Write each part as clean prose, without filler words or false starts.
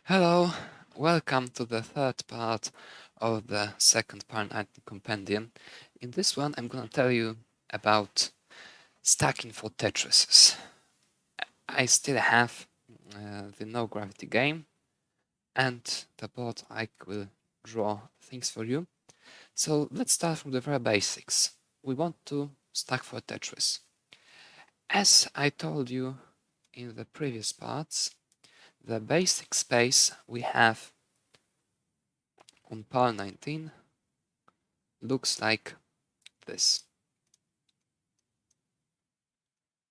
Hello, welcome to the third part of the second part compendium. In this one, I'm going to tell you about stacking for tetrises. I still have the no gravity game, and the board I will draw things for you. So let's start from the very basics. We want to stack for tetris. As I told you in the previous parts, the basic space we have on pile 19 looks like this.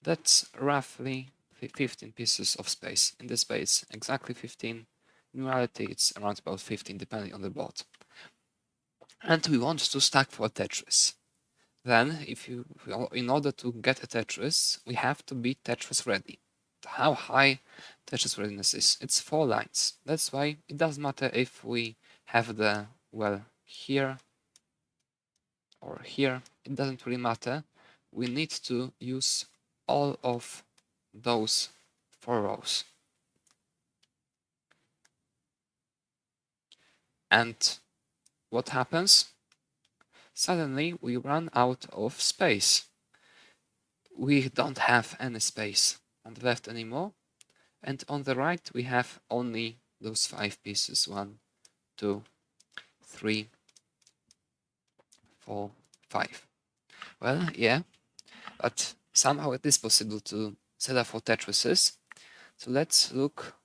That's roughly 15 pieces of space. In this space, exactly 15. In reality, it's around about 15 depending on the board. And we want to stack for a Tetris. Then, in order to get a Tetris, we have to be Tetris ready. How high Tetris readiness is? It's 4 lines. That's why it doesn't matter if we have the, well, here or here. It doesn't really matter. We need to use all of those 4 rows. And what happens? Suddenly we run out of space. We don't have any space on the left anymore. And on the right we have only those 5 pieces. 1, 2, 3, 4, 5. Well, yeah, but somehow it is possible to set up for tetrises. So let's look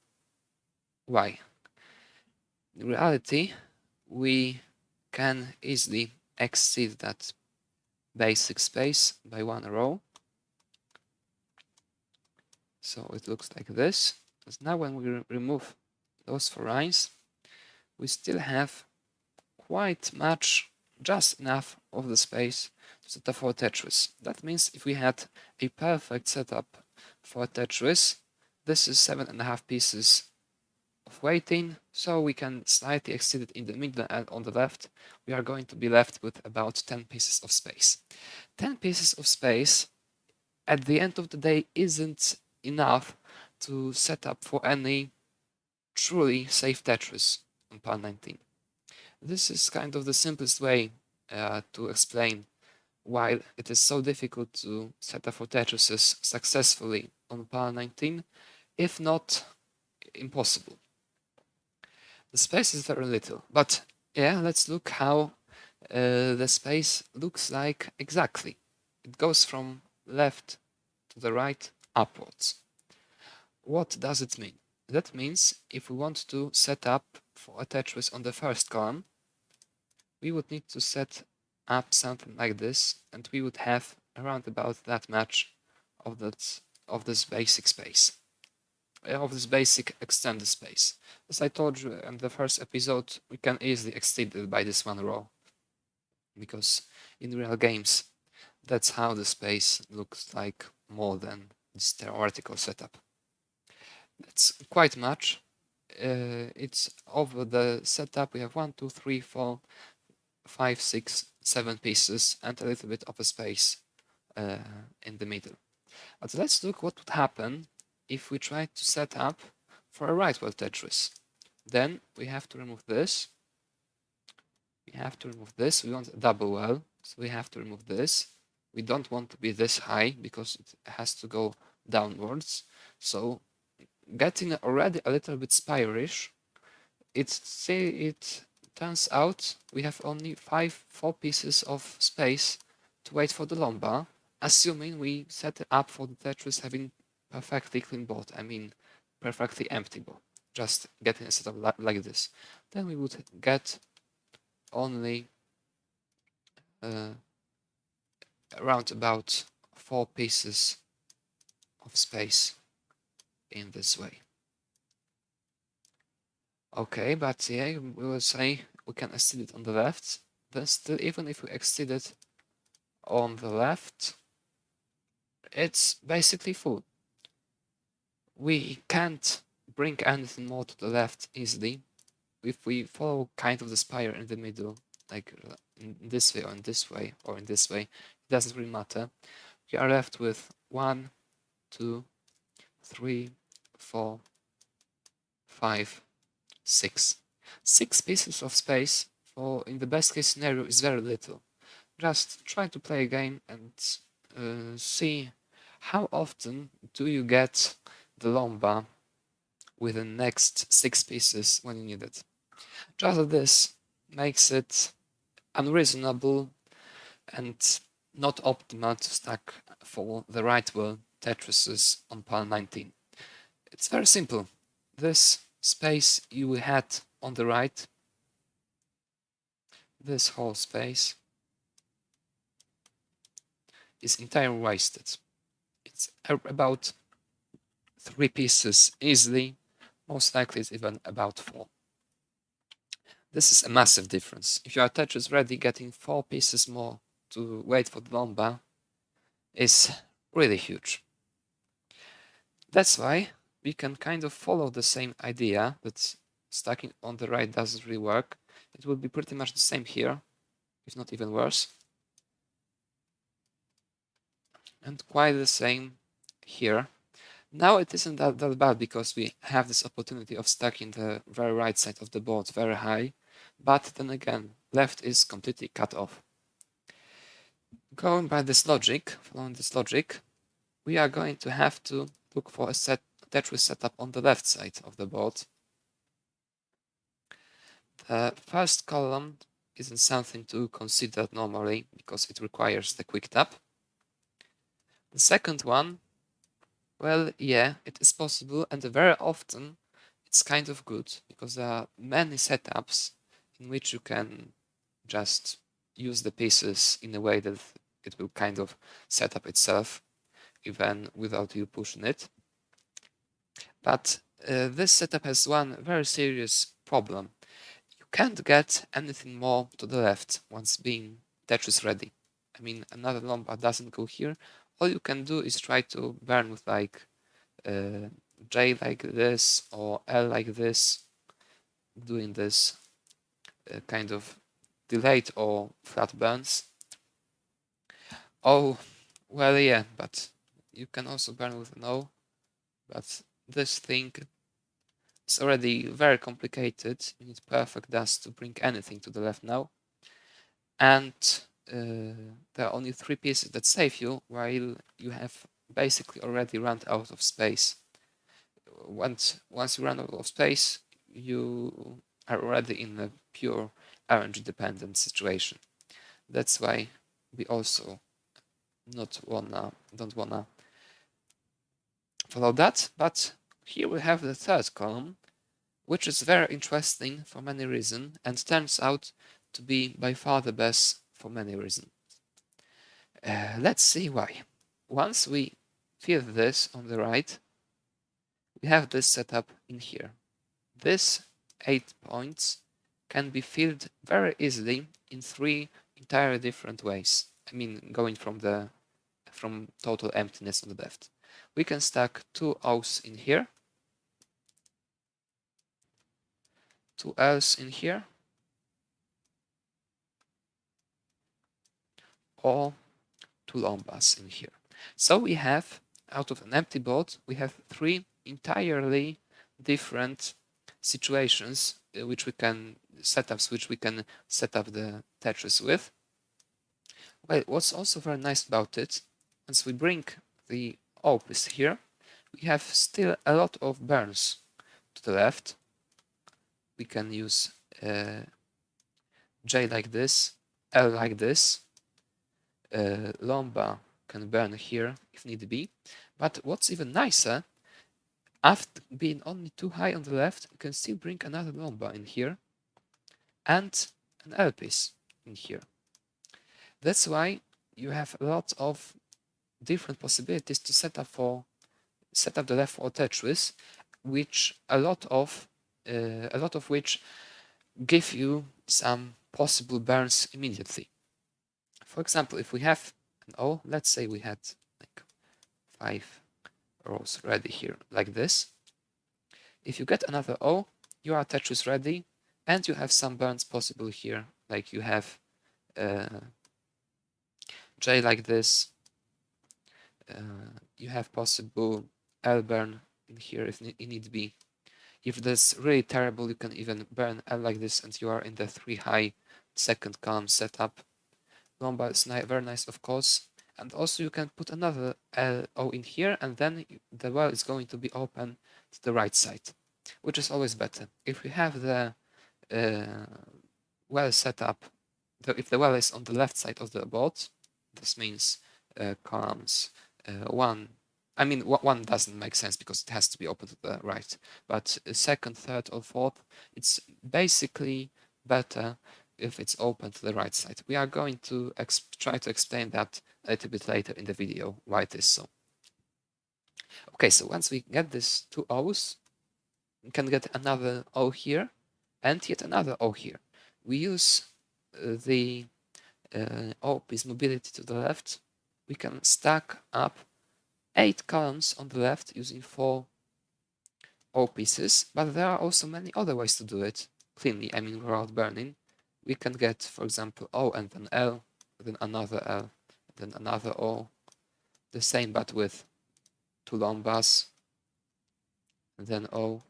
why. In reality, we can easily exceed that basic space by 1 row. So it looks like this. Because now when we remove those 4 lines, we still have quite much, just enough of the space to set up for a Tetris. That means if we had a perfect setup for a Tetris, this is 7.5 pieces of waiting, so we can slightly exceed it in the middle, and on the left we are going to be left with about 10 pieces of space. 10 pieces of space at the end of the day isn't enough to set up for any truly safe Tetris on pile 19. This is kind of the simplest way to explain why it is so difficult to set up for Tetrises successfully on pile 19, if not impossible. The space is very little, but yeah, let's look how the space looks like exactly. It goes from left to the right upwards. What does it mean? That means if we want to set up for a Tetris on the first column, we would need to set up something like this, and we would have around about that much of this basic space, of this basic extended space. As I told you in the first episode, we can easily exceed it by this 1 row, because in real games, that's how the space looks like more than this theoretical setup. That's quite much. It's over the setup. We have 1, 2, 3, 4, 5, 6, 7 pieces and a little bit of a space in the middle. But let's look what would happen if we try to set up for a right well Tetris. Then we have to remove this. We have to remove this. We want a double well, so we have to remove this. We don't want to be this high because it has to go downwards. So getting already a little bit spirish, it turns out we have only 4 pieces of space to wait for the Lomba, assuming we set it up for the Tetris having perfectly clean board, I mean perfectly empty board, just getting a setup like this. Then we would get only around about 4 pieces of space in this way. Okay, but yeah, we will say we can exceed it on the left. Then still, even if we exceed it on the left, it's basically full. We can't bring anything more to the left easily. If we follow kind of the spire in the middle, like in this way or in this way or in this way, it doesn't really matter. We are left with 1, 2, 3, 4, 5, 6. 6 pieces of space for in the best case scenario is very little. Just try to play a game and see how often do you get the lomba with the next 6 pieces when you need it. Just this makes it unreasonable and not optimal to stack for the right wheel tetrises on pile 19. It's very simple. This space you had on the right, this whole space, is entirely wasted. It's about 3 pieces easily, most likely it's even about 4. This is a massive difference. If your Tetris ready, getting 4 pieces more to wait for the lomba is really huge. That's why we can kind of follow the same idea that stacking on the right doesn't really work. It will be pretty much the same here, if not even worse. And quite the same here. Now it isn't that bad because we have this opportunity of stacking the very right side of the board very high, but then again, left is completely cut off. Going by this logic, following this logic, we are going to have to look for a Tetris setup on the left side of the board. The first column isn't something to consider normally because it requires the quick tap. The second one, well, yeah, it is possible, and very often it's kind of good because there are many setups in which you can just use the pieces in a way that it will kind of set up itself even without you pushing it. But this setup has one very serious problem. You can't get anything more to the left once being Tetris ready. I mean, another lomba doesn't go here. All you can do is try to burn with like J like this or L like this, doing this kind of delayed or flat burns. Oh, well, yeah, but you can also burn with an O, but this thing is already very complicated. You need perfect dust to bring anything to the left now. And there are only 3 pieces that save you, while you have basically already run out of space. Once you run out of space, you are already in a pure RNG dependent situation. That's why we also don't wanna follow that. But here we have the third column, which is very interesting for many reasons and turns out to be by far the best for many reasons. Let's see why. Once we fill this on the right, we have this setup in here. This 8 points can be filled very easily in 3 entirely different ways. I mean, going from total emptiness on the left. We can stack 2 O's in here, 2 L's in here, or 2 lombas in here. So we have, out of an empty board, we have 3 entirely different situations which we can set up the Tetris with. Well, what's also very nice about it, once we bring the O piece here, we have still a lot of burns to the left. We can use J like this, L like this, lomba can burn here if need be. But what's even nicer, after being only too high on the left, you can still bring another lomba in here and an L piece in here. That's why you have a lot of different possibilities to set up the left for Tetris, which a lot of which give you some possible burns immediately. For example, if we have an O, let's say we had like 5 rows ready here, like this. If you get another O, you are Tetris ready, and you have some burns possible here, like you have J like this. You have possible L burn in here if it need be. If that's really terrible, you can even burn L like this and you are in the 3 high second column setup. Lombar is very nice, of course. And also you can put another O in here, and then the well is going to be open to the right side, which is always better. If we have the well set up, if the well is on the left side of the board, this means columns 1. I mean, one doesn't make sense because it has to be open to the right. But second, third, or fourth, it's basically better if it's open to the right side. We are going to try to explain that a little bit later in the video, why it is so. Okay, so once we get these two O's, we can get another O here and yet another O here. We use the O piece mobility to the left. We can stack up 8 columns on the left using 4 O pieces, but there are also many other ways to do it cleanly, I mean without burning. We can get, for example, O and then L, then another L, then another O, the same but with 2 long bars, and then O.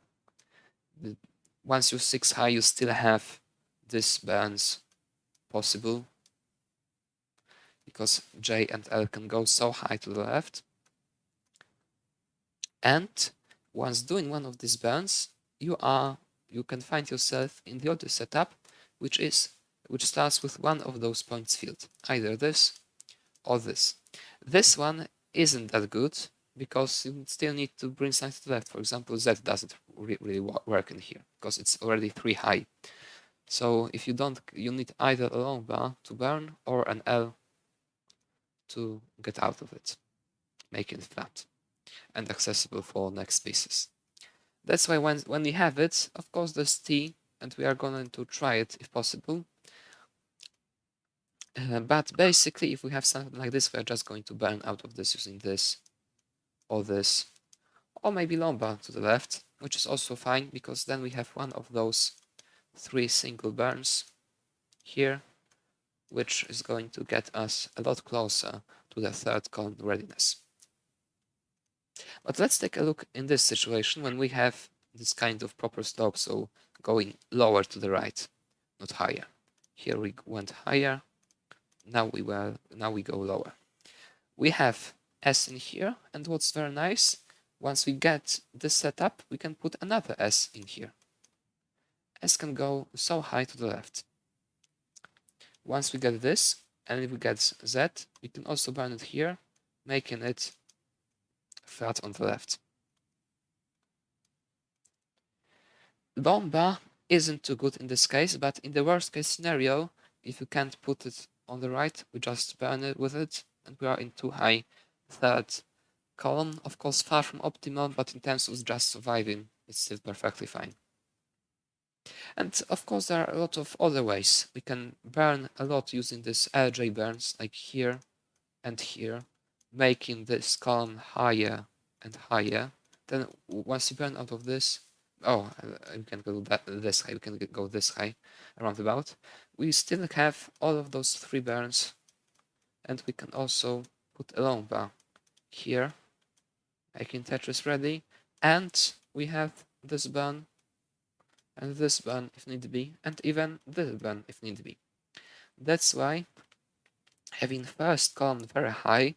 Once you're 6 high, you still have this burns possible, because J and L can go so high to the left. And once doing one of these burns, you can find yourself in the other setup, which starts with one of those points filled, either this or this. This one isn't that good because you still need to bring something to the left. For example, Z doesn't really work in here because it's already 3 high. So if you don't, you need either a long bar to burn or an L to get out of it, making it flat and accessible for next pieces. That's why when we have it, of course there's T, and we are going to try it if possible. But basically, if we have something like this, we're just going to burn out of this using this, or maybe lumbar to the left, which is also fine, because then we have one of those 3 single burns here, which is going to get us a lot closer to the third column readiness. But let's take a look in this situation when we have this kind of proper slope, so going lower to the right, not higher. Here we went higher, now we go lower. We have S in here, and what's very nice, once we get this setup, we can put another S in here. S can go so high to the left. Once we get this, and if we get Z, we can also burn it here, making it flat on the left. Long bar isn't too good in this case, but in the worst case scenario, if you can't put it on the right, we just burn it with it, and we are in 2 high third column. Of course, far from optimal, but in terms of just surviving, it's still perfectly fine. And of course, there are a lot of other ways. We can burn a lot using this LJ burns, like here and here, making this column higher and higher. Then once you burn out of this, we can go this high, we can go this high, around about. We still have all of those 3 burns, and we can also put a long bar here, making Tetris ready, and we have this burn, and this burn if need be, and even this burn if need be. That's why having first column very high,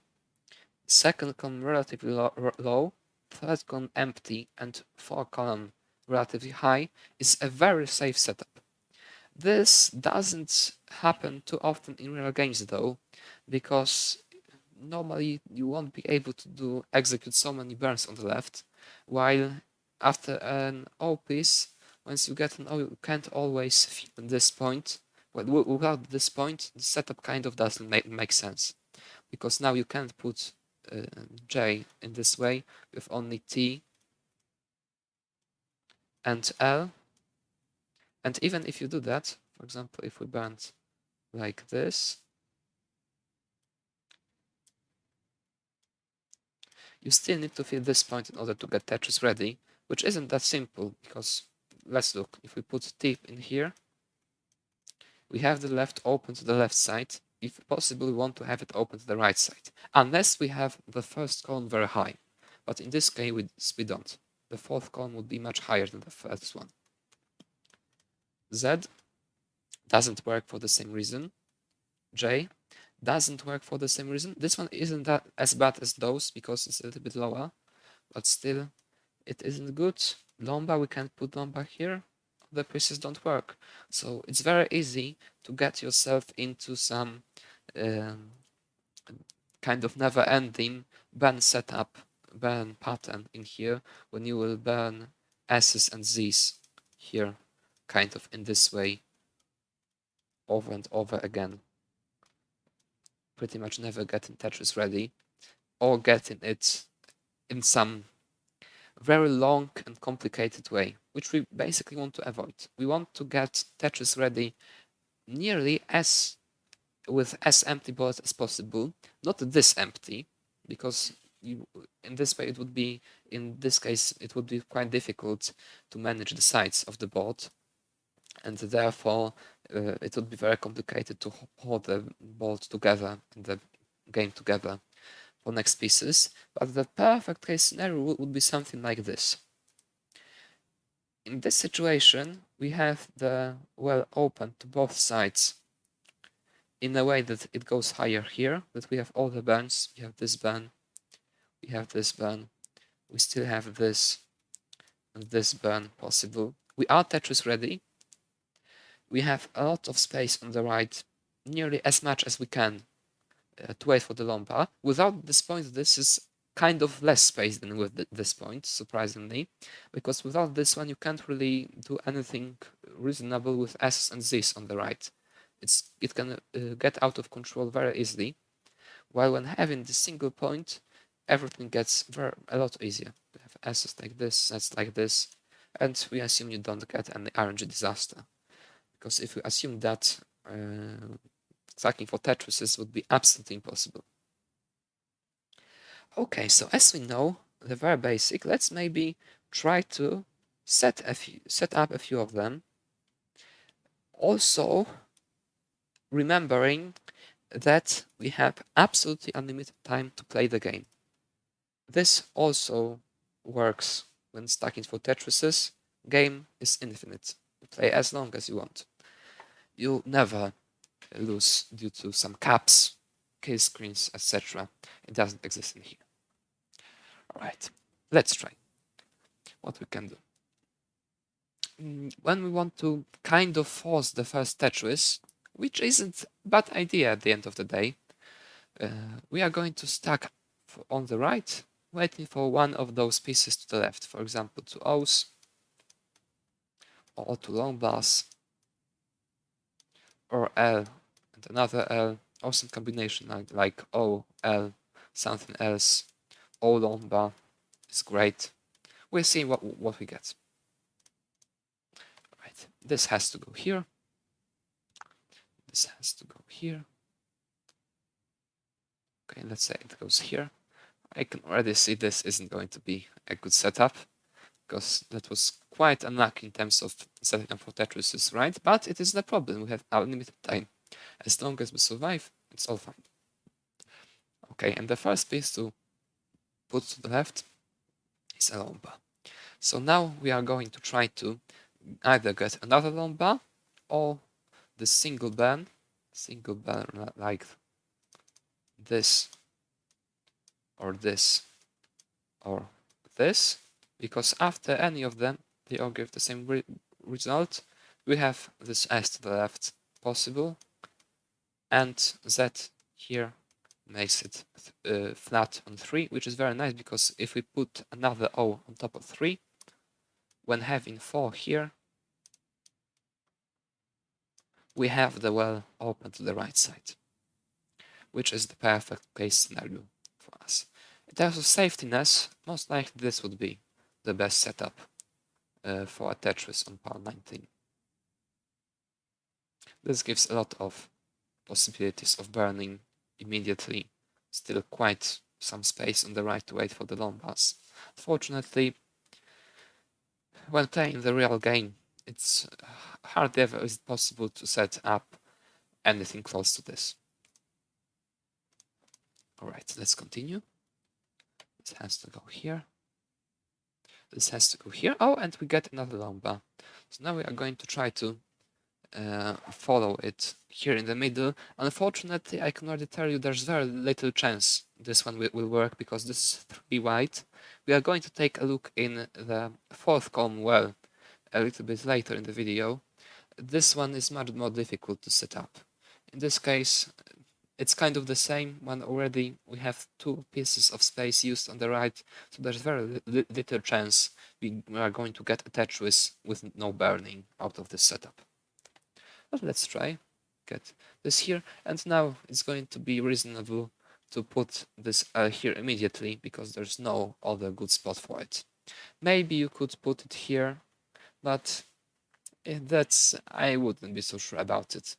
second column relatively low, third column empty, and fourth column relatively high is a very safe setup. This doesn't happen too often in real games though, because normally you won't be able to execute so many burns on the left, while after an O piece, once you get an O, you can't always fit this point. Well, without this point, the setup kind of doesn't make sense, because now you can't put J in this way with only T and L. And even if you do that, for example, if we burned like this, you still need to fill this point in order to get Tetris ready, which isn't that simple, because let's look. If we put T in here, we have the left open to the left side. If possible, we want to have it open to the right side, unless we have the first column very high. But in this case, we don't. the fourth column would be much higher than the first one. Z doesn't work for the same reason. J doesn't work for the same reason. This one isn't that as bad as those because it's a little bit lower, but still it isn't good. Lomba, we can't put lomba here. The pieces don't work. So it's very easy to get yourself into some um, kind of never-ending burn setup, burn pattern in here when you will burn S's and Z's here, kind of in this way, over and over again. Pretty much never getting Tetris ready, or getting it in some very long and complicated way, which we basically want to avoid. We want to get Tetris ready nearly as with as empty boards as possible, not this empty, because in this way it would be, in this case, it would be quite difficult to manage the sides of the board, and therefore it would be very complicated to hold the board together and the game together for next pieces. But the perfect case scenario would be something like this. In this situation, we have the well open to both sides in a way that it goes higher here, that we have all the burns. We have this burn, we have this burn, we still have this and this burn possible. We are Tetris ready. We have a lot of space on the right, nearly as much as we can to wait for the Lomba. Without this point, this is kind of less space than with this point, surprisingly, because without this one, you can't really do anything reasonable with S's and Z's on the right. It can get out of control very easily, while when having this single point, everything gets a lot easier. We have S's like this, Z's like this, and we assume you don't get any RNG disaster. Because if we assume that stacking for tetrises would be absolutely impossible. Okay, so as we know, the very basic, let's maybe try to set up a few of them. Also, remembering that we have absolutely unlimited time to play the game. This also works when stacking for tetrises. Game is infinite. You play as long as you want. You never lose due to some caps, kill screens, etc. It doesn't exist in here. Alright, let's try what we can do. When we want to kind of force the first Tetris, which isn't a bad idea at the end of the day, we are going to stack on the right, waiting for one of those pieces to the left, for example, two O's, or two long bars, or L and another L, or some combination like O, L, something else, O long bar is great. We'll see what we get. Right, this has to go here. This has to go here. Okay, let's say it goes here. I can already see this isn't going to be a good setup, because that was quite unlucky in terms of setting up for Tetrises, right? But it is no problem, we have unlimited time. As long as we survive, it's all fine. Okay, and the first piece to put to the left is a lomba. So now we are going to try to either get another lomba or the single burn like this or this or this, because after any of them they all give the same result. We have this S to the left possible, and Z here makes it flat on 3, which is very nice, because if we put another O on top of 3, when having 4 here, we have the well open to the right side, which is the perfect case scenario for us. In terms of safetiness, most likely this would be the best setup for a Tetris on power 19. This gives a lot of possibilities of burning immediately, still quite some space on the right to wait for the long bars. Fortunately, when playing the real game, it's hardly ever is it possible to set up anything close to this. Alright, let's continue. This has to go here. This has to go here. Oh, and we get another lomba. So now we are going to try to follow it here in the middle. Unfortunately, I can already tell you there's very little chance this one will work because this is 3 white. We are going to take a look in the fourth column well a little bit later in the video. This one is much more difficult to set up. In this case, it's kind of the same when already we have 2 pieces of space used on the right, so there's very little chance we are going to get a tetris with no burning out of this setup. But let's try, get this here, and now it's going to be reasonable to put this here immediately because there's no other good spot for it. Maybe you could put it here, but I wouldn't be so sure about it.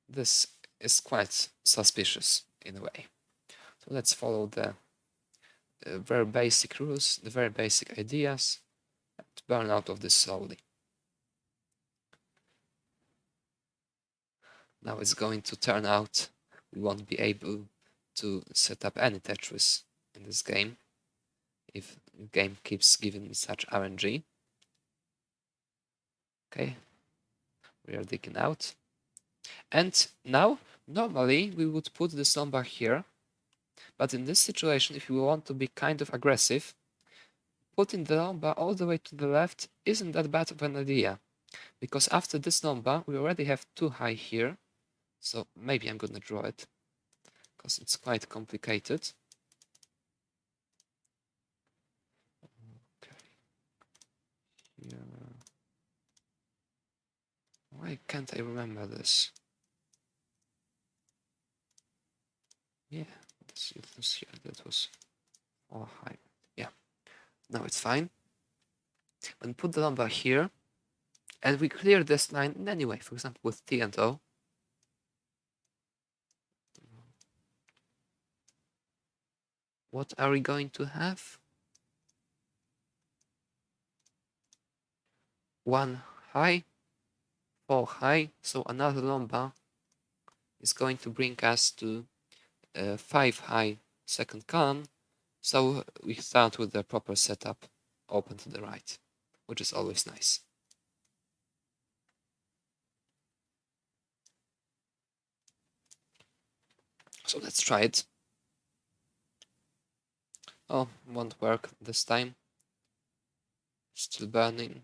This is quite suspicious in a way. So let's follow the very basic rules, the very basic ideas, and burn out of this slowly. Now it's going to turn out we won't be able to set up any Tetris in this game if the game keeps giving me such RNG. Okay, we are digging out. And now, normally we would put this number here, but in this situation, if you want to be kind of aggressive, putting the number all the way to the left isn't that bad of an idea, because after this number, we already have 2 high here, so maybe I'm gonna draw it, because it's quite complicated. Okay. Here. Why can't I remember this? Yeah, it was here, that was all high. Yeah, now it's fine. And put the number here, and we clear this line in any way, for example, with T and O. What are we going to have? 1 high, 4 high, so another lomba is going to bring us to 5 high second column. So we start with the proper setup open to the right, which is always nice. So let's try it. Oh, won't work this time. Still burning.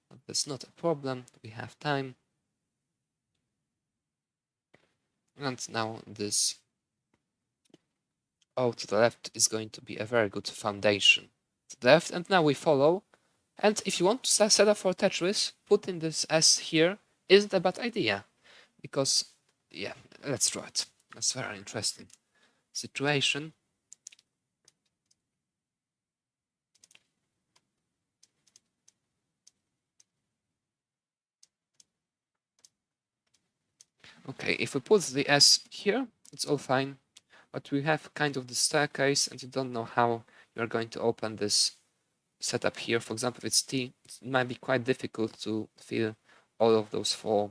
But that's not a problem, we have time. And now this O to the left is going to be a very good foundation to the left. And now we follow. And if you want to set up for Tetris, putting this S here isn't a bad idea. Because, yeah, let's draw it. That's very interesting situation. Okay, if we put the S here, it's all fine. But we have kind of the staircase and you don't know how you're going to open this setup here. For example, if it's T, it might be quite difficult to fill all of those four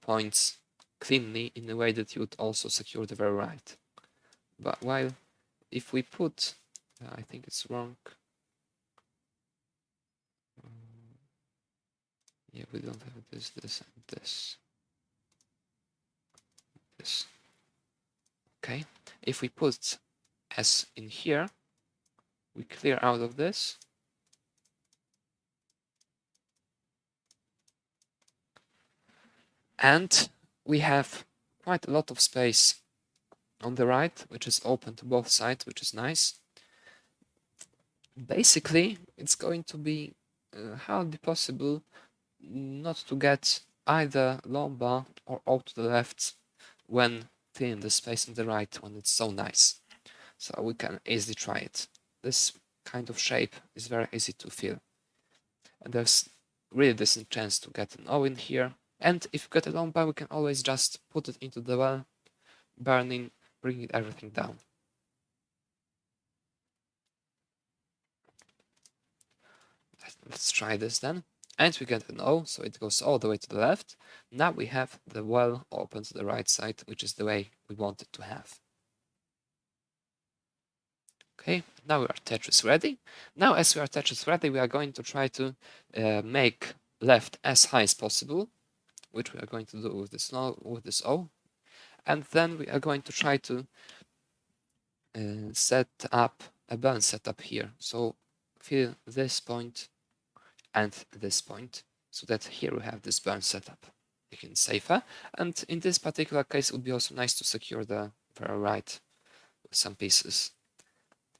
points cleanly in a way that you would also secure the very right. But while if we put, I think it's wrong. Yeah, we don't have this, this, and this. This. Okay, if we put S in here, we clear out of this. And we have quite a lot of space on the right, which is open to both sides, which is nice. Basically, it's going to be hardly possible not to get either lomba or O to the left when filling the space on the right when it's so nice. So we can easily try it. This kind of shape is very easy to fill. And there's really decent chance to get an O in here. And if you get a lomba, we can always just put it into the well, burning, bringing everything down. Let's try this then. And we get an O, so it goes all the way to the left. Now we have the well open to the right side, which is the way we want it to have. Okay, now we are Tetris ready. Now as we are Tetris ready, we are going to try to make left as high as possible, which we are going to do with this O. And then we are going to try to set up a burn setup here. So fill this point and this point, so that here we have this burn setup. Making it safer. And in this particular case, it would be also nice to secure the very right with some pieces,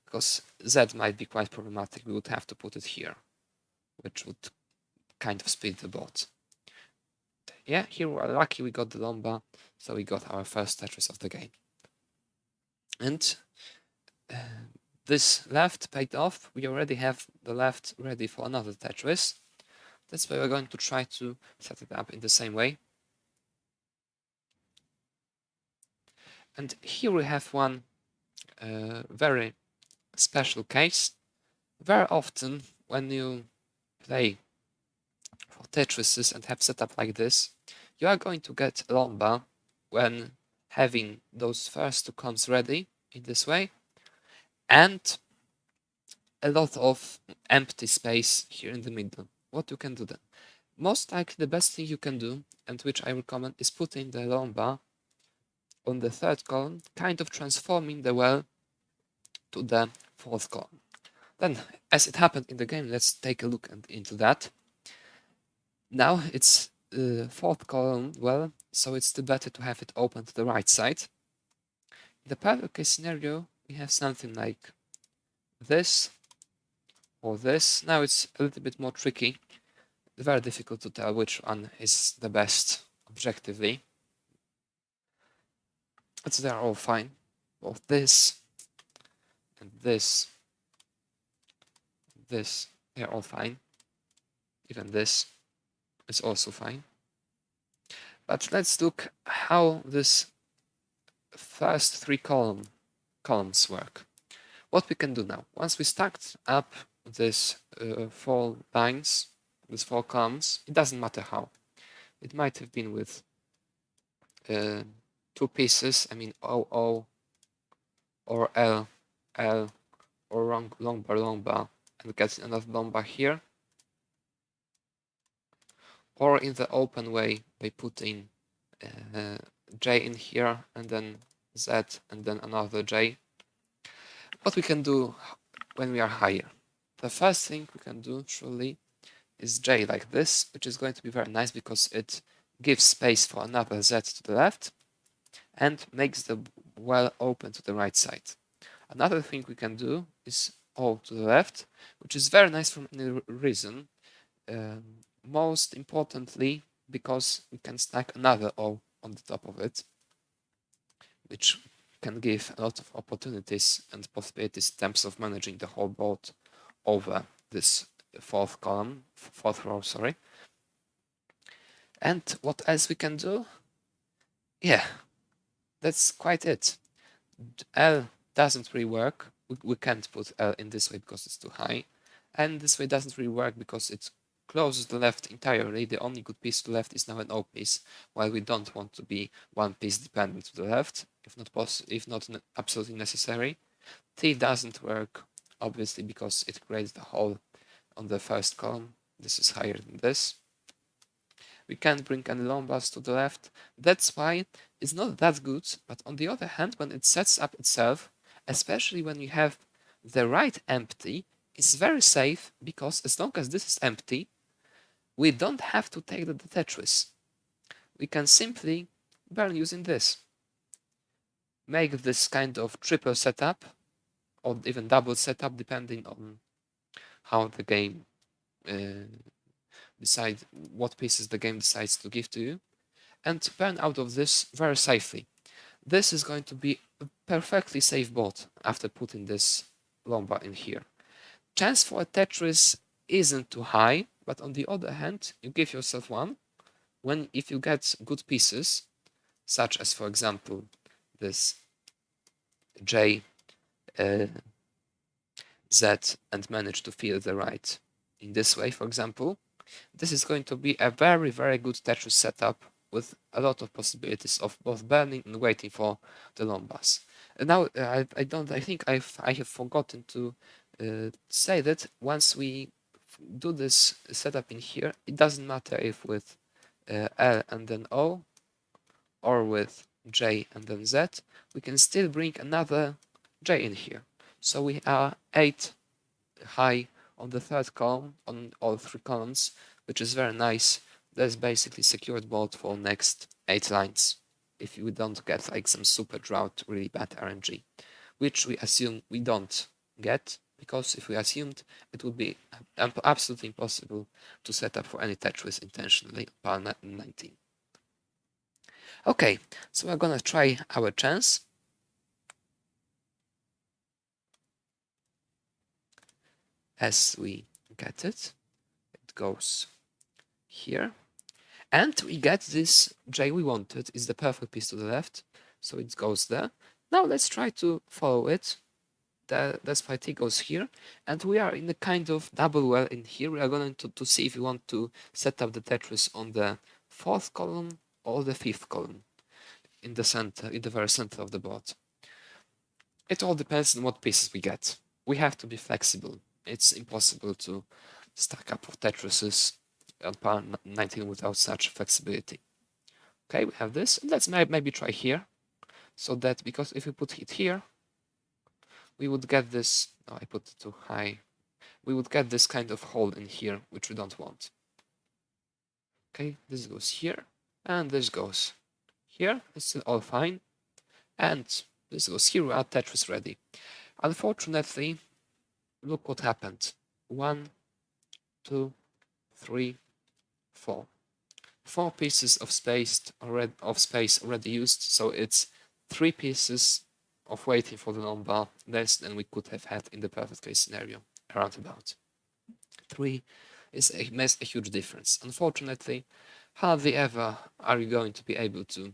because Z might be quite problematic. We would have to put it here, which would kind of speed the bot. Yeah, here we are lucky we got the Lomba, so we got our first Tetris of the game. And this left paid off. We already have the left ready for another Tetris. That's why we're going to try to set it up in the same way. And here we have one very special case. Very often when you play for Tetrises and have set up like this, you are going to get Lomba when having those first two columns ready in this way, and a lot of empty space here in the middle. What you can do then? Most likely the best thing you can do, and which I recommend, is putting the Lomba on the third column, kind of transforming the well to the fourth column. Then, as it happened in the game, let's take a look into that. Now it's fourth column well, so it's still better to have it open to the right side. In the perfect case scenario, we have something like this or this. Now it's a little bit more tricky. Very difficult to tell which one is the best objectively. But they're all fine. Both this and this, they're all fine. Even this is also fine. But let's look how this first three columns work. What we can do now, once we stacked up these four lines, these four columns, it doesn't matter how. It might have been with two pieces, I mean OO or L, L, or Lomba, and getting another Lomba here. Or in the open way by putting J in here and then Z and then another J. What we can do when we are higher. The first thing we can do surely is J like this, which is going to be very nice because it gives space for another Z to the left and makes the well open to the right side. Another thing we can do is O to the left, which is very nice for any reason. Most importantly, because we can stack another O on the top of it, which can give a lot of opportunities and possibilities in terms of managing the whole board over this fourth row, sorry. And what else we can do? Yeah, that's quite it. L doesn't really work. We can't put L in this way because it's too high. And this way doesn't really work because it closes the left entirely. The only good piece to the left is now an O piece, while we don't want to be one piece dependent to the left, if not absolutely necessary. T doesn't work, obviously, because it creates the hole on the first column. This is higher than this. We can't bring any Lombas to the left. That's why it's not that good, but on the other hand, when it sets up itself, especially when you have the right empty, it's very safe, because as long as this is empty, we don't have to take the Tetris. We can simply burn using this. Make this kind of triple setup, or even double setup, depending on how the game decide what pieces the game decides to give to you, and burn out of this very safely. This is going to be a perfectly safe board after putting this Lomba in here. Chance for a Tetris isn't too high, but on the other hand, you give yourself one if you get good pieces, such as, for example, this J, Z, and manage to fill the right in this way, for example. This is going to be a very, very good Tetris setup with a lot of possibilities of both burning and waiting for the Lombas. Now I think I have forgotten to say that once we do this setup in here, it doesn't matter if with L and then O or with J and then Z, we can still bring another J in here. So we are 8 high on the third column, on all 3 columns, which is very nice. That's basically secured board for next 8 lines, if we don't get like some super drought, really bad RNG, which we assume we don't get, because if we assumed, it would be absolutely impossible to set up for any tetris intentionally on PAL 19. Okay, so we're gonna try our chance. As we get it, it goes here. And we get this J we wanted, is the perfect piece to the left, so it goes there. Now let's try to follow it. That's why T goes here, and we are in a kind of double well in here. We are going to see if we want to set up the Tetris on the 4th column or the 5th column in the center, in the very center of the board. It all depends on what pieces we get. We have to be flexible. It's impossible to stack up Tetrises on PAL 19 without such flexibility. Okay, we have this. Let's maybe try here. So that, because if we put it here, we would get this. Oh, I put it too high. We would get this kind of hole in here, which we don't want. Okay, this goes here, and this goes here. It's still all fine. And this goes here. We are Tetris ready. Unfortunately, look what happened. 1, 2, 3, 4. 4 pieces of space already used, so it's 3 pieces of waiting for the non-bar less than we could have had in the perfect case scenario, around about. 3 is makes a huge difference. Unfortunately, hardly ever are you going to be able to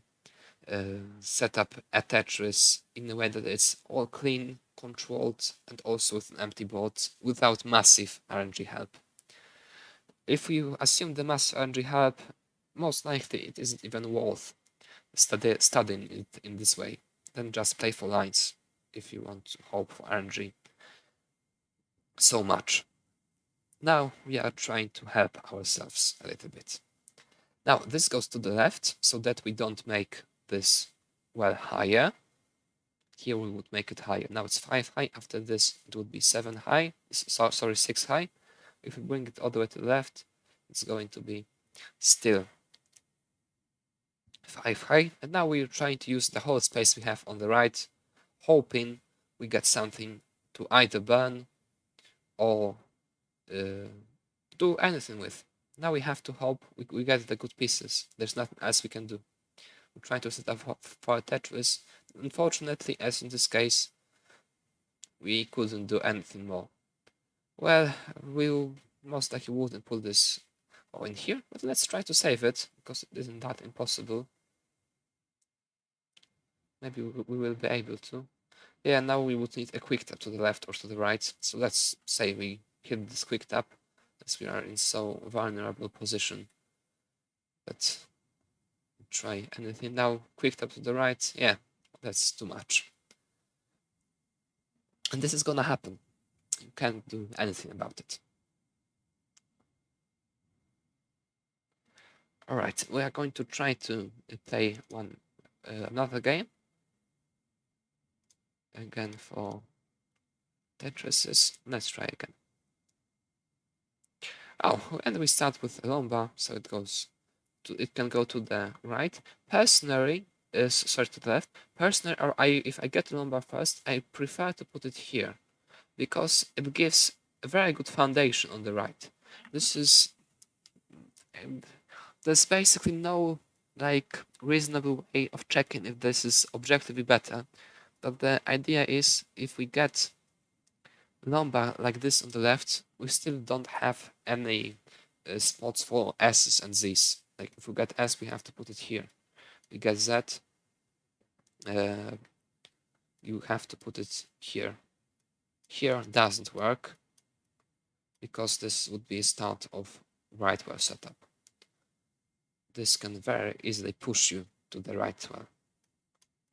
set up a Tetris in a way that it's all clean, controlled, and also with an empty board without massive RNG help. If you assume the massive RNG help, most likely it isn't even worth studying it in this way. Then just play for lines if you want to hope for RNG so much. Now we are trying to help ourselves a little bit. Now this goes to the left so that we don't make this well higher. Here we would make it higher. Now it's 5 high. After this it would be 7 high. Sorry, 6 high. If we bring it all the way to the left, it's going to be still 5 high. And now we're trying to use the whole space we have on the right, hoping we get something to either burn or do anything with. Now we have to hope we get the good pieces. There's nothing else we can do. We're trying to set up for a Tetris. Unfortunately, as in this case, we couldn't do anything more. Well, we'll most likely wouldn't put this all in here, but let's try to save it, because it isn't that impossible. Maybe we will be able to. Yeah, now we would need a quick tap to the left or to the right. So let's say we hit this quick tap, as we are in so vulnerable position. Let's try anything. Now, quick tap to the right. Yeah, that's too much. And this is gonna happen. You can't do anything about it. Alright, we are going to try to play another game. Again for Tetrises. Let's try again. Oh, and we start with a lomba, so it can go to the right. Personally, sorry, to the left. Personally, if I get the lomba first, I prefer to put it here, because it gives a very good foundation on the right. There's basically no reasonable way of checking if this is objectively better. But the idea is, if we get lomba like this on the left, we still don't have any spots for S's and Z's. Like if we get S, we have to put it here. We get Z, you have to put it here. Here doesn't work, because this would be a start of right well setup. This can very easily push you to the right well.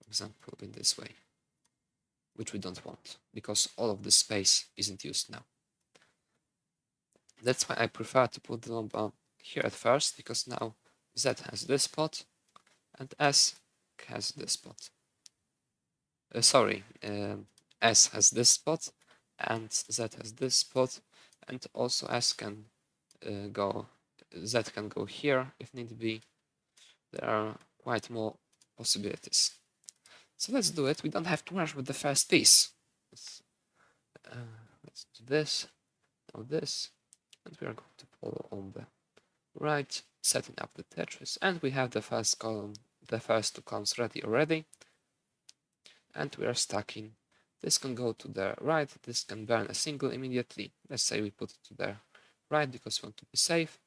For example, in this way. which we don't want, because all of this space isn't used now. That's why I prefer to put the lumbar here at first, because now Z has this spot, and S has this spot. S has this spot, and Z has this spot, and also S can go, Z can go here if need be. There are quite more possibilities. So let's do it. We don't have to rush with the first piece. Let's do this, now this, and we are going to follow on the right, setting up the tetris, and we have the first column, the first two columns ready already, and we are stacking. This can go to the right, this can burn a single immediately. Let's say we put it to the right because we want to be safe,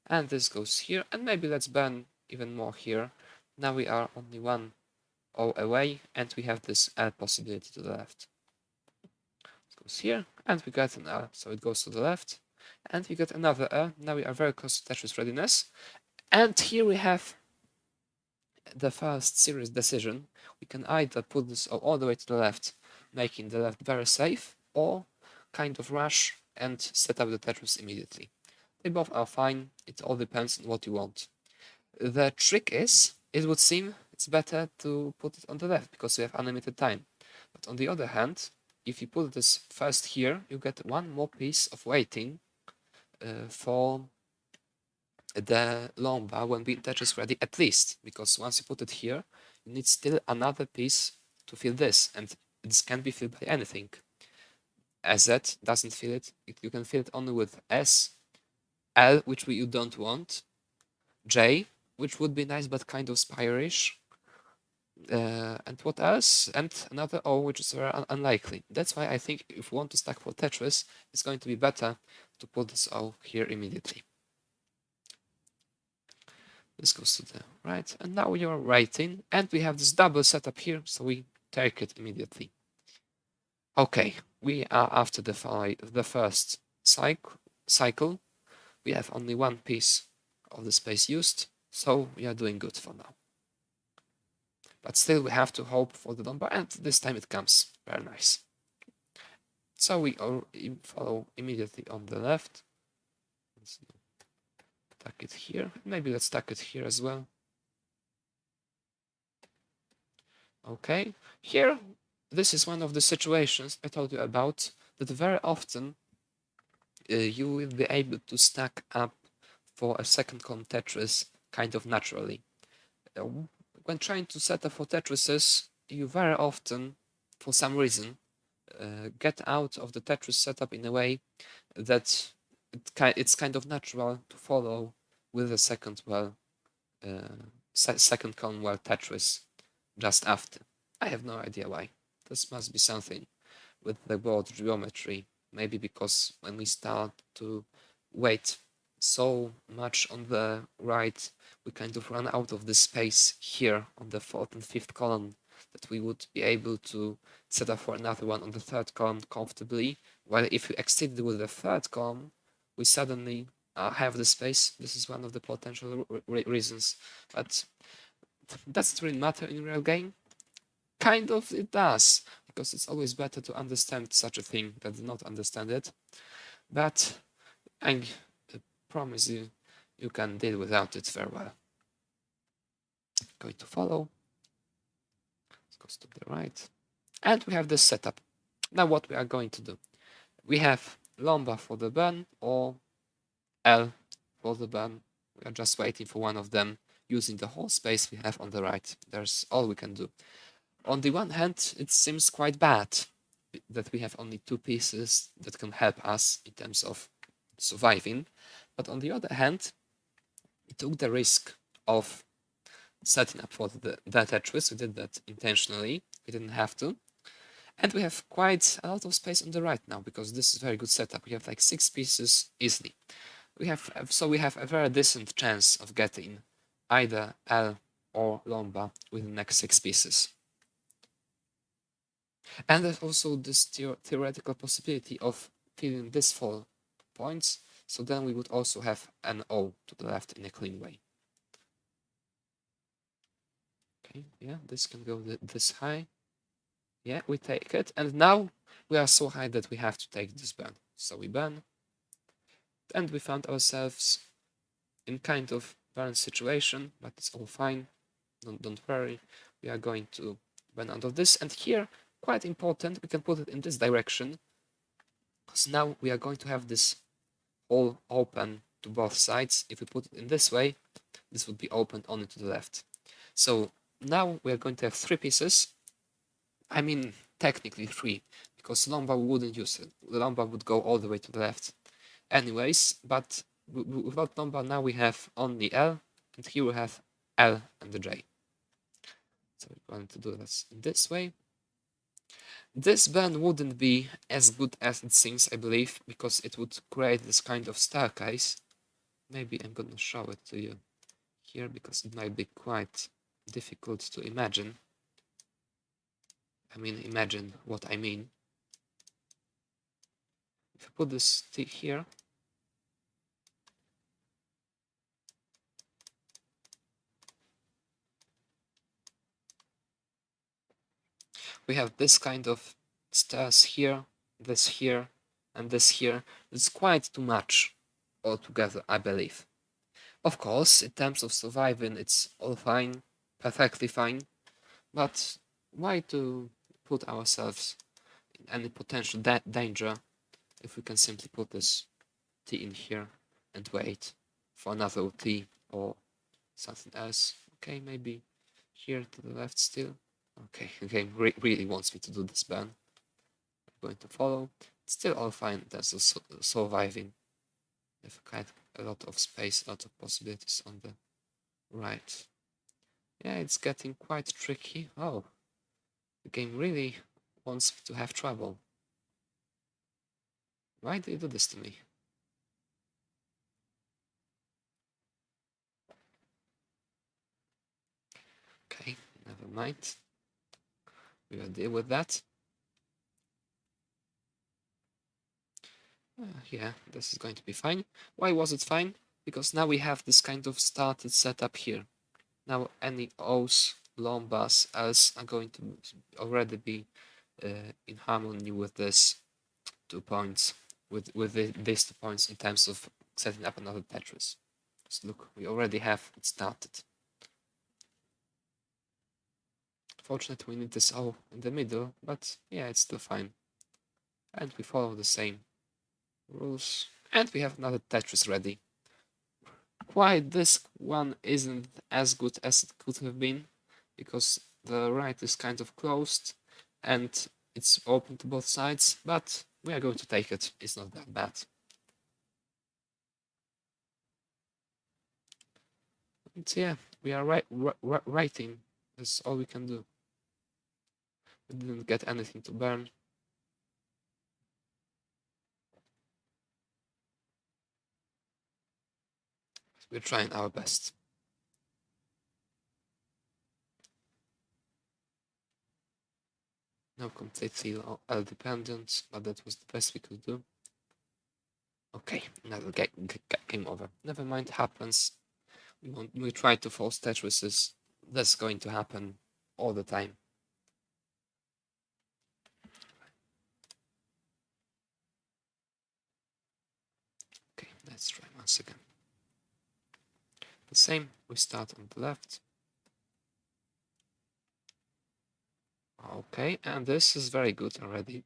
and this goes here, and maybe let's burn even more here. Now we are only one O away, and we have this L possibility to the left. It goes here, and we get an L, so it goes to the left, and we get another L. Now we are very close to Tetris readiness, and here we have the first serious decision. We can either put this all the way to the left, making the left very safe, or kind of rush and set up the Tetris immediately. They both are fine, it all depends on what you want. The trick is, it would seem it's better to put it on the left because we have unlimited time. But on the other hand, if you put this first here, you get one more piece of waiting for the lumbar when the Tetris ready, at least, because once you put it here, you need still another piece to fill this, and this can be filled by anything. Z doesn't fill it. You can fill it only with S, L, which you don't want, J, which would be nice but kind of spirish, and what else? And another O, which is very unlikely. That's why I think if we want to stack for Tetris, it's going to be better to put this O here immediately. This goes to the right, and now we are writing, and we have this double setup here, so we take it immediately. Okay, we are after the first cycle. We have only one piece of the space used, so we are doing good for now. But still, we have to hope for the lumbar, and this time it comes very nice. So we follow immediately on the left. Let's tuck it here. Maybe let's tuck it here as well. Okay, here, this is one of the situations I told you about, that very often you will be able to stack up for a second column Tetris kind of naturally. When trying to set up for Tetrises, you very often, for some reason, get out of the Tetris setup in a way that it's kind of natural to follow with the second second column Tetris just after. I have no idea why. This must be something with the board geometry. Maybe because when we start to wait so much on the right, we kind of run out of the space here on the fourth and fifth column that we would be able to set up for another one on the third column comfortably. While if we exceed with the third column, we suddenly have the space. This is one of the potential reasons. But does it really matter in real game? Kind of it does, because it's always better to understand such a thing than not understand it. But I promise you, you can deal without it very well. Going to follow. It goes to the right. And we have this setup. Now what we are going to do. We have lumbar for the burn or L for the burn. We are just waiting for one of them using the whole space we have on the right. There's all we can do. On the one hand, it seems quite bad that we have only two pieces that can help us in terms of surviving. But on the other hand, we took the risk of setting up for the Tetris. We did that intentionally. We didn't have to. And we have quite a lot of space on the right now because this is a very good setup. We have like 6 pieces easily. We have a very decent chance of getting either L or lumbar with the next 6 pieces. And there's also this theoretical possibility of filling this 4 points, so then we would also have an O to the left in a clean way. Okay, yeah, this can go this high. Yeah, we take it, and now we are so high that we have to take this burn. So we burn, and we found ourselves in kind of burn situation, but it's all fine. Don't worry. We are going to burn out of this, and here, quite important, we can put it in this direction, because now we are going to have this hole open to both sides. If we put it in this way, this would be opened only to the left. So now we are going to have 3 pieces. I mean, technically 3, because Lomba wouldn't use it. Lomba would go all the way to the left. Anyways, but without Lomba, now we have only L, and here we have L and the J. So we're going to do this way. This bend wouldn't be as good as it seems, I believe, because it would create this kind of staircase. Maybe I'm gonna show it to you here, because it might be quite difficult to imagine. I mean, imagine what I mean. If I put this T here, we have this kind of stairs here, this here, and this here. It's quite too much altogether, I believe. Of course, in terms of surviving, it's all fine, perfectly fine, but why to put ourselves in any potential danger if we can simply put this T in here and wait for another T or something else? Okay, maybe here to the left still. Okay, the game really wants me to do this ban. I'm going to follow. It's still all fine. There's also surviving. They've got a lot of space, a lot of possibilities on the right. Yeah, it's getting quite tricky. Oh, the game really wants me to have trouble. Why do you do this to me? Okay, never mind. We will deal with that. Yeah, this is going to be fine. Why was it fine? Because now we have this kind of started setup here. Now any O's, Lombas, L's are going to already be in harmony with this 2 points, with these 2 points in terms of setting up another Tetris. So look, we already have it started. Fortunately, we need this O in the middle, but yeah, it's still fine. And we follow the same rules. And we have another Tetris ready. Why this one isn't as good as it could have been, because the right is kind of closed and it's open to both sides, but we are going to take it. It's not that bad. And yeah, we are writing. That's all we can do. We didn't get anything to burn. We're trying our best. No completely L dependent, but that was the best we could do. Okay, another game over. Never mind, happens. We try to force Tetrises. That's going to happen all the time. Okay, let's try once again. The same, we start on the left. Okay, and this is very good already.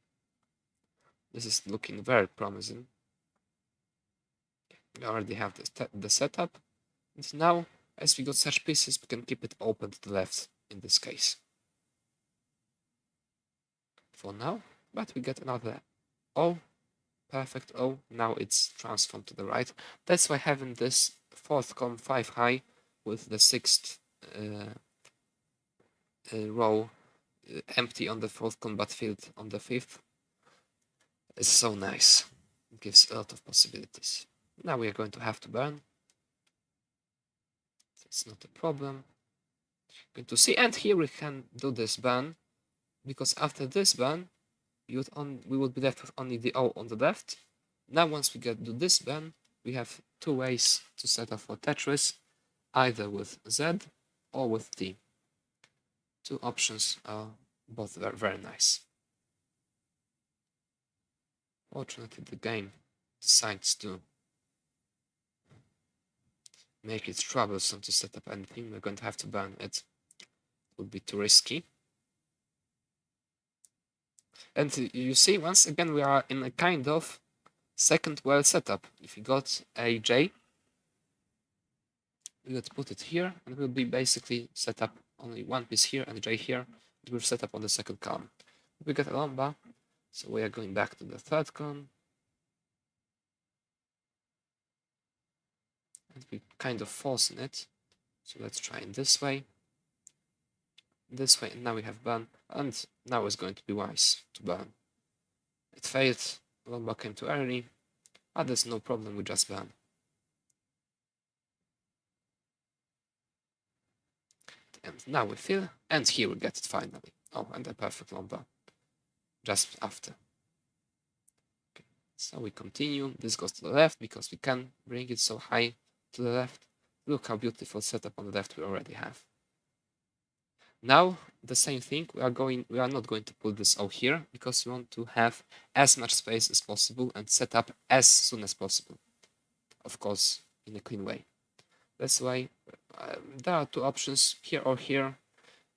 This is looking very promising. We already have the setup. And now, as we got such pieces, we can keep it open to the left in this case. For now, but we get another O, perfect O. Now it's transformed to the right. That's why having this 4th column 5 high with the 6th row empty on the 4th column but filled on the 5th is so nice. It gives a lot of possibilities. Now we are going to have to burn. It's not a problem. Going to see, and here we can do this burn, because after this burn, we would be left with only the O on the left. Now once we do this burn, we have 2 ways to set up for Tetris, either with Z or with T. 2 options are Both were very nice. Fortunately, the game decides to make it troublesome to set up anything. We're going to have to burn it. It would be too risky. And you see, once again, we are in a kind of second well setup. If you got a J, we would put it here, and we'll be basically set up only one piece here and a J here. It will set up on the second column. We got a lambda, so we are going back to the third column. And we kind of forcing it. So let's try it this way, and now we have burn, and now it's going to be wise to burn. It failed, lambda came too early, but there's no problem, we just burn. And now we fill, and here we get it finally. Oh, and a perfect lambda just after. Okay. So we continue. This goes to the left because we can bring it so high to the left. Look how beautiful setup on the left we already have. Now the same thing. We are not going to put this out here because we want to have as much space as possible and set up as soon as possible. Of course, in a clean way. That's why there are two options, here or here.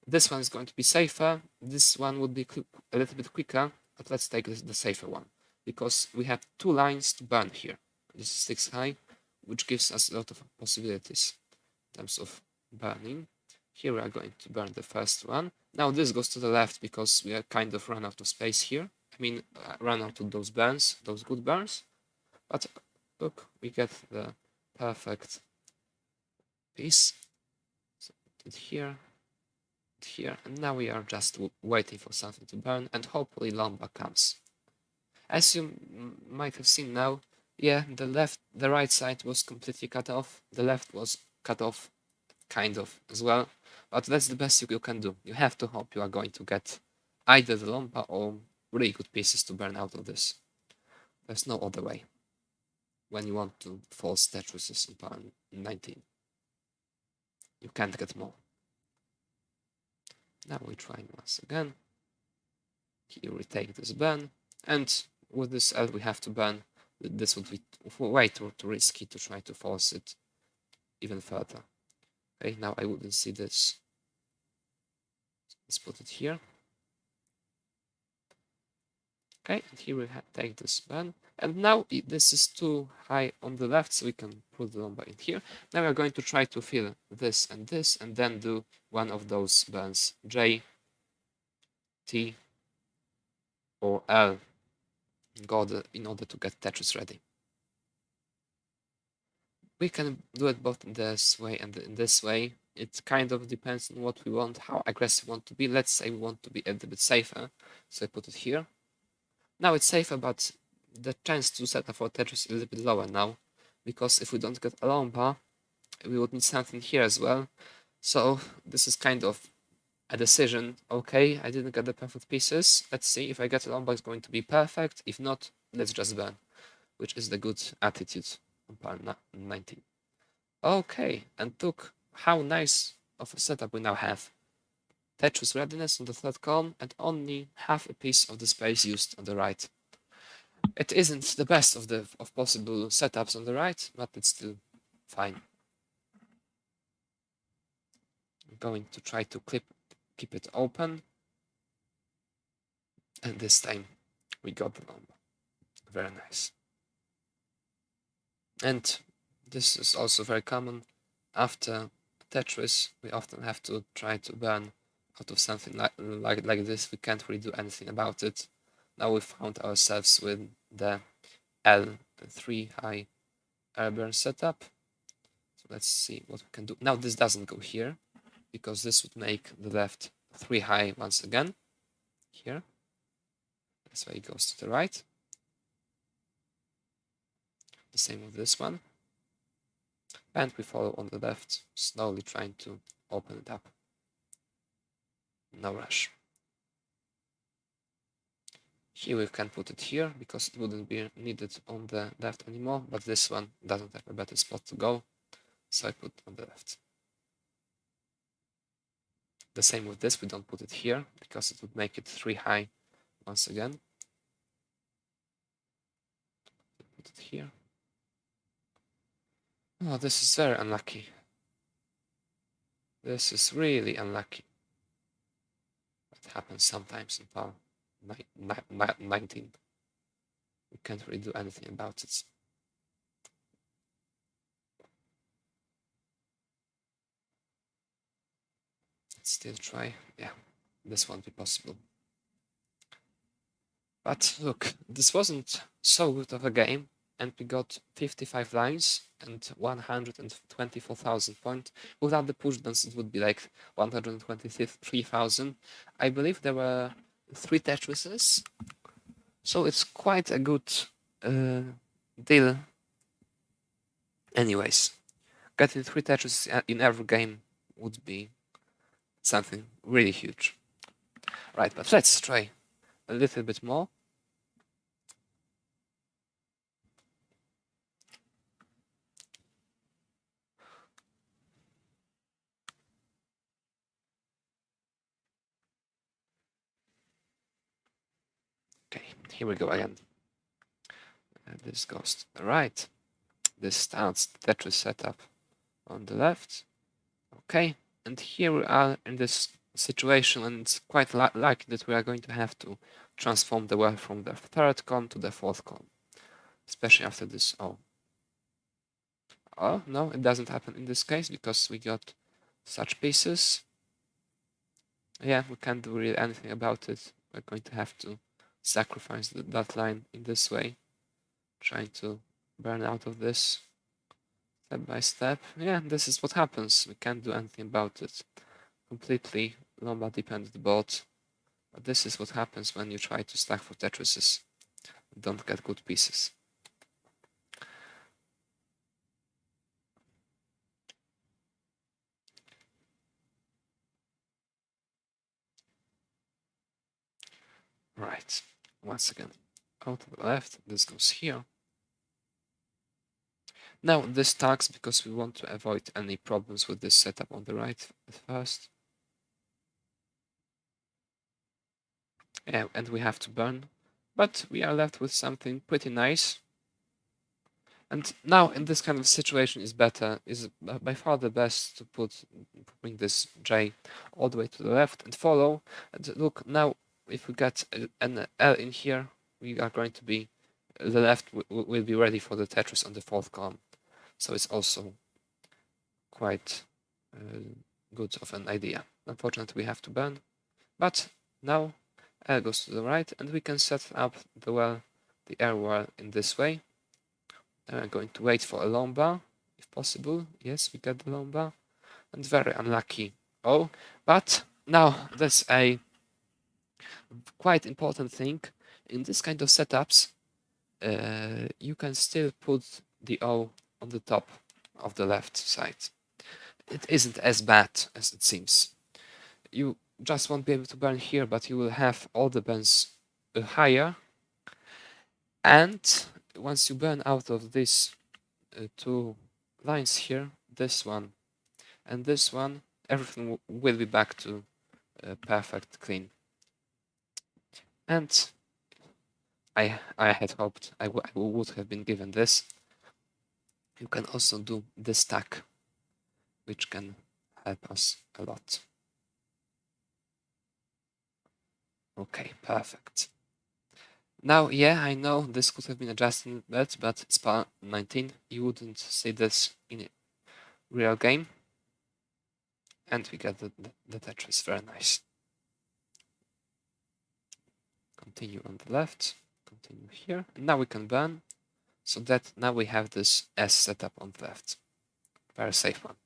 This one is going to be safer. This one would be a little bit quicker, but let's take the safer one because we have two lines to burn here. This is 6 high, which gives us a lot of possibilities in terms of burning. Here we are going to burn the first one. Now this goes to the left because we are kind of run out of space here. I mean, run out of those burns, those good burns. But look, we get the perfect piece. So put it here, and now we are just waiting for something to burn, and hopefully lambda comes. As you might have seen now, yeah, the right side was completely cut off. The left was cut off, kind of, as well. But that's the best you can do. You have to hope you are going to get either the lambda or really good pieces to burn out of this. There's no other way when you want to force tetrises in power 19. You can't get more. Now we try once again. Here we take this burn, and with this L we have to burn. This would be way too risky to try to force it even further. Okay, now I wouldn't see this. Let's put it here. Okay, and here we take this burn. And now this is too high on the left, so we can put the lambda in here. Now we're going to try to fill this, and then do one of those burns, J, T, or L, in order to get Tetris ready. We can do it both in this way and in this way. It kind of depends on what we want, how aggressive we want to be. Let's say we want to be a little bit safer, so I put it here. Now it's safer, but the chance to set up for Tetris is a little bit lower now, because if we don't get a lambda, we would need something here as well. So this is kind of a decision. Okay, I didn't get the perfect pieces. Let's see if I get a lambda, it's going to be perfect. If not, let's just burn, which is the good attitude on power 19. Okay, and look how nice of a setup we now have. Tetris readiness on the third column and only half a piece of the space used on the right. It isn't the best of possible setups on the right, but it's still fine. I'm going to try to keep it open, and this time we got the lambda. Very nice. And this is also very common. After Tetris, we often have to try to burn out of something like this. We can't really do anything about it. Now we found ourselves with the L3 high air burn setup. So let's see what we can do. Now this doesn't go here, because this would make the left 3 high once again. Here. That's why it goes to the right. The same with this one. And we follow on the left, slowly trying to open it up. No rush. Here we can put it here, because it wouldn't be needed on the left anymore, but this one doesn't have a better spot to go, so I put on the left. the same with this, we don't put it here because it would make it 3 high once again. Put it here. Oh, this is very unlucky. This is really unlucky. It happens sometimes in PAL 19. We can't really do anything about it. Let's still try. Yeah, this won't be possible. But look, this wasn't so good of a game, and we got 55 lines and 124,000 points. Without the push downs, it would be like 123,000. I believe there were 3 tetrises, so it's quite a good deal. Anyways, getting 3 tetrises in every game would be something really huge. Right, but let's try a little bit more. Okay, here we go again. This goes to the right. This starts the Tetris setup on the left. Okay, and here we are in this situation, and it's quite likely that we are going to have to transform the well from the 3rd column to the 4th column, especially after this O. Oh, no, it doesn't happen in this case because we got such pieces. Yeah, we can't do really anything about it. We're going to have to sacrifice that line in this way, trying to burn out of this step by step. Yeah, this is what happens. We can't do anything about it. Completely Lombard dependent board. But this is what happens when you try to stack for tetrises. You don't get good pieces. Right. Once again, out to the left. This goes here. Now this tags because we want to avoid any problems with this setup on the right at first. Yeah, and we have to burn. But we are left with something pretty nice. And now in this kind of situation is by far the best to bring this J all the way to the left and follow. And look, now if we get an L in here, we are going to be, the left will be ready for the Tetris on the 4th column. So it's also quite good of an idea. Unfortunately, we have to burn, but now L goes to the right, and we can set up the air well in this way. Then I'm going to wait for a lomba, if possible. Yes, we get the lomba, and very unlucky. Oh, but now that's a quite important thing. In this kind of setups, you can still put the O on the top of the left side. It isn't as bad as it seems. You just won't be able to burn here, but you will have all the burns higher. And once you burn out of these 2 lines here, this one and this one, everything will be back to perfect clean. And I had hoped I would have been given this. You can also do this stack, which can help us a lot. Okay, perfect. Now, yeah, I know this could have been adjusted a bit, but it's PAL 19. You wouldn't see this in a real game. And we get the Tetris, very nice. Continue on the left, continue here. And now we can burn, so that now we have this S setup on the left. Very safe one.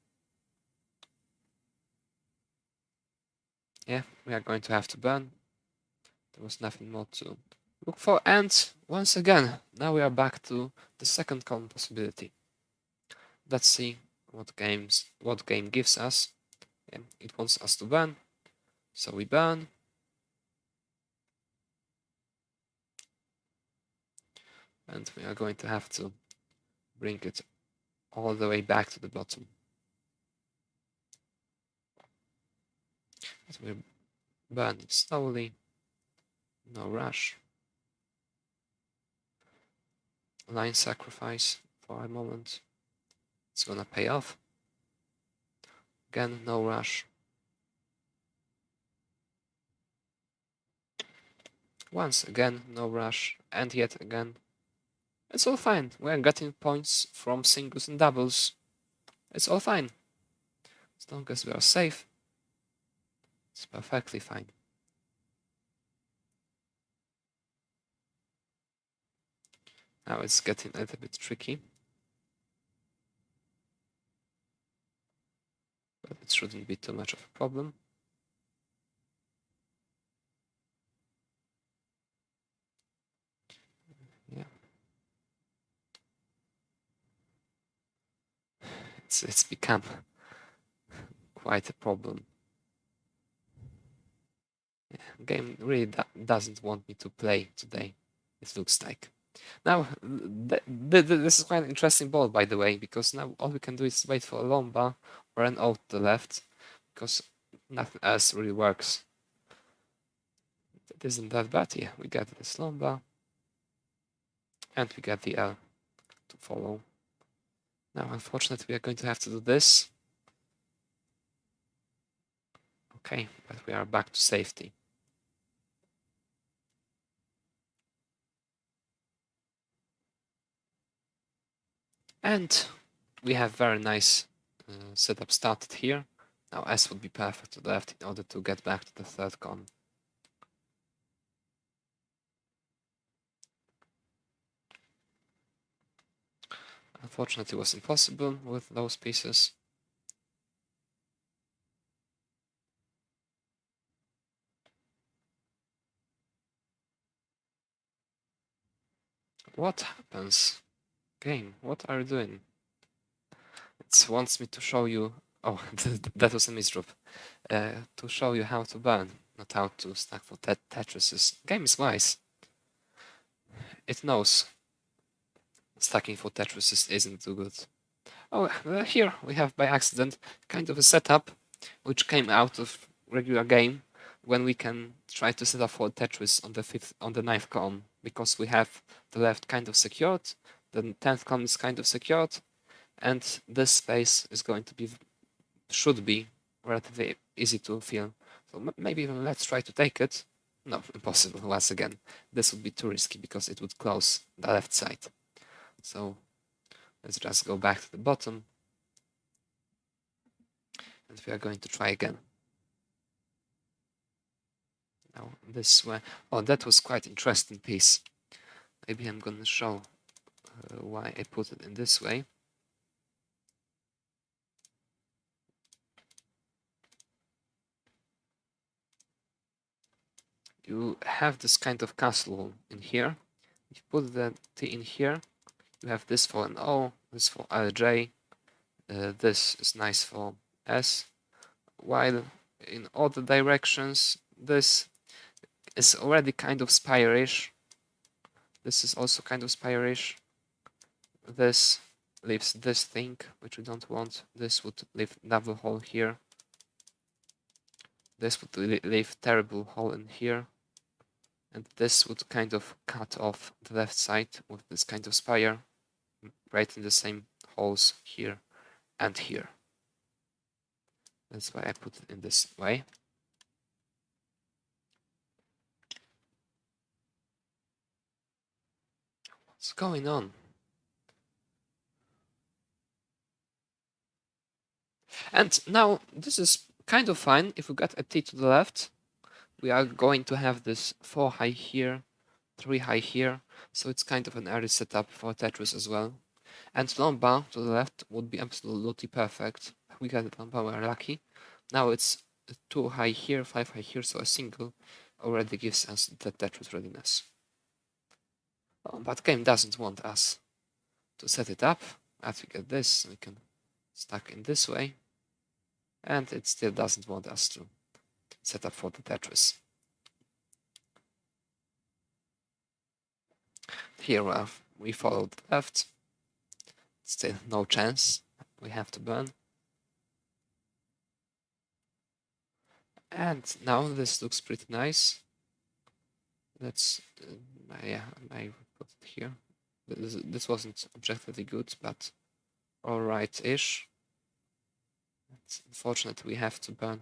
Yeah, we are going to have to burn. There was nothing more to look for. And once again, now we are back to the 2nd column possibility. Let's see what game gives us. Yeah, it wants us to burn, so we burn. And we are going to have to bring it all the way back to the bottom. But we're burning slowly, no rush. Line sacrifice for a moment. It's gonna pay off. Again, no rush. Once again, no rush, and yet again. It's all fine. We're getting points from singles and doubles. It's all fine. As long as we are safe, it's perfectly fine. Now it's getting a little bit tricky. But it shouldn't be too much of a problem. Yeah. It's become quite a problem. Game really doesn't want me to play today, it looks like. Now, this is quite an interesting board, by the way, because now all we can do is wait for a lomba or an O to the left, because nothing else really works. It isn't that bad. Yeah, we got this lomba, and we got the L to follow. Now, unfortunately, we are going to have to do this. Okay, but we are back to safety. And we have very nice setup started here. Now S would be perfect to the left in order to get back to the third con. Unfortunately, it was impossible with those pieces. What happens? Game, what are you doing? It wants me to show you. Oh, that was a misdrop. To show you how to burn, not how to stack for tetrises. Game is wise. It knows stacking for tetrises isn't too good. Oh, here we have by accident kind of a setup which came out of regular game when we can try to set up for Tetris on the ninth column because we have the left kind of secured, the 10th column is kind of secured, and this space is going to be should be relatively easy to fill. So maybe even let's try to take it. No, impossible once again. This would be too risky because it would close the left side. So let's just go back to the bottom. And we are going to try again. Now this way. Oh, that was quite interesting piece. Maybe I'm going to show why I put it in this way. You have this kind of castle in here. If you put the T in here, you have this for an O, this for LJ, this is nice for S, while in other directions, this is already kind of spire-ish. This is also kind of spire-ish. This leaves this thing, which we don't want. This would leave double hole here. This would leave terrible hole in here. And this would kind of cut off the left side with this kind of spire, right in the same holes here and here. That's why I put it in this way. What's going on? And now this is kind of fine. If we get a T to the left, we are going to have this 4 high here, 3 high here. So it's kind of an early setup for Tetris as well. And lomba to the left would be absolutely perfect. We got it lomba, we're lucky. Now it's 2 high here, 5 high here, so a single already gives us the Tetris readiness. But game doesn't want us to set it up. As we get this, we can stack in this way. And it still doesn't want us to set up for the Tetris. Here we followed left. Still no chance. We have to burn. And now this looks pretty nice. Let's, yeah, I put it here. This wasn't objectively good, but alright-ish. Unfortunately, we have to burn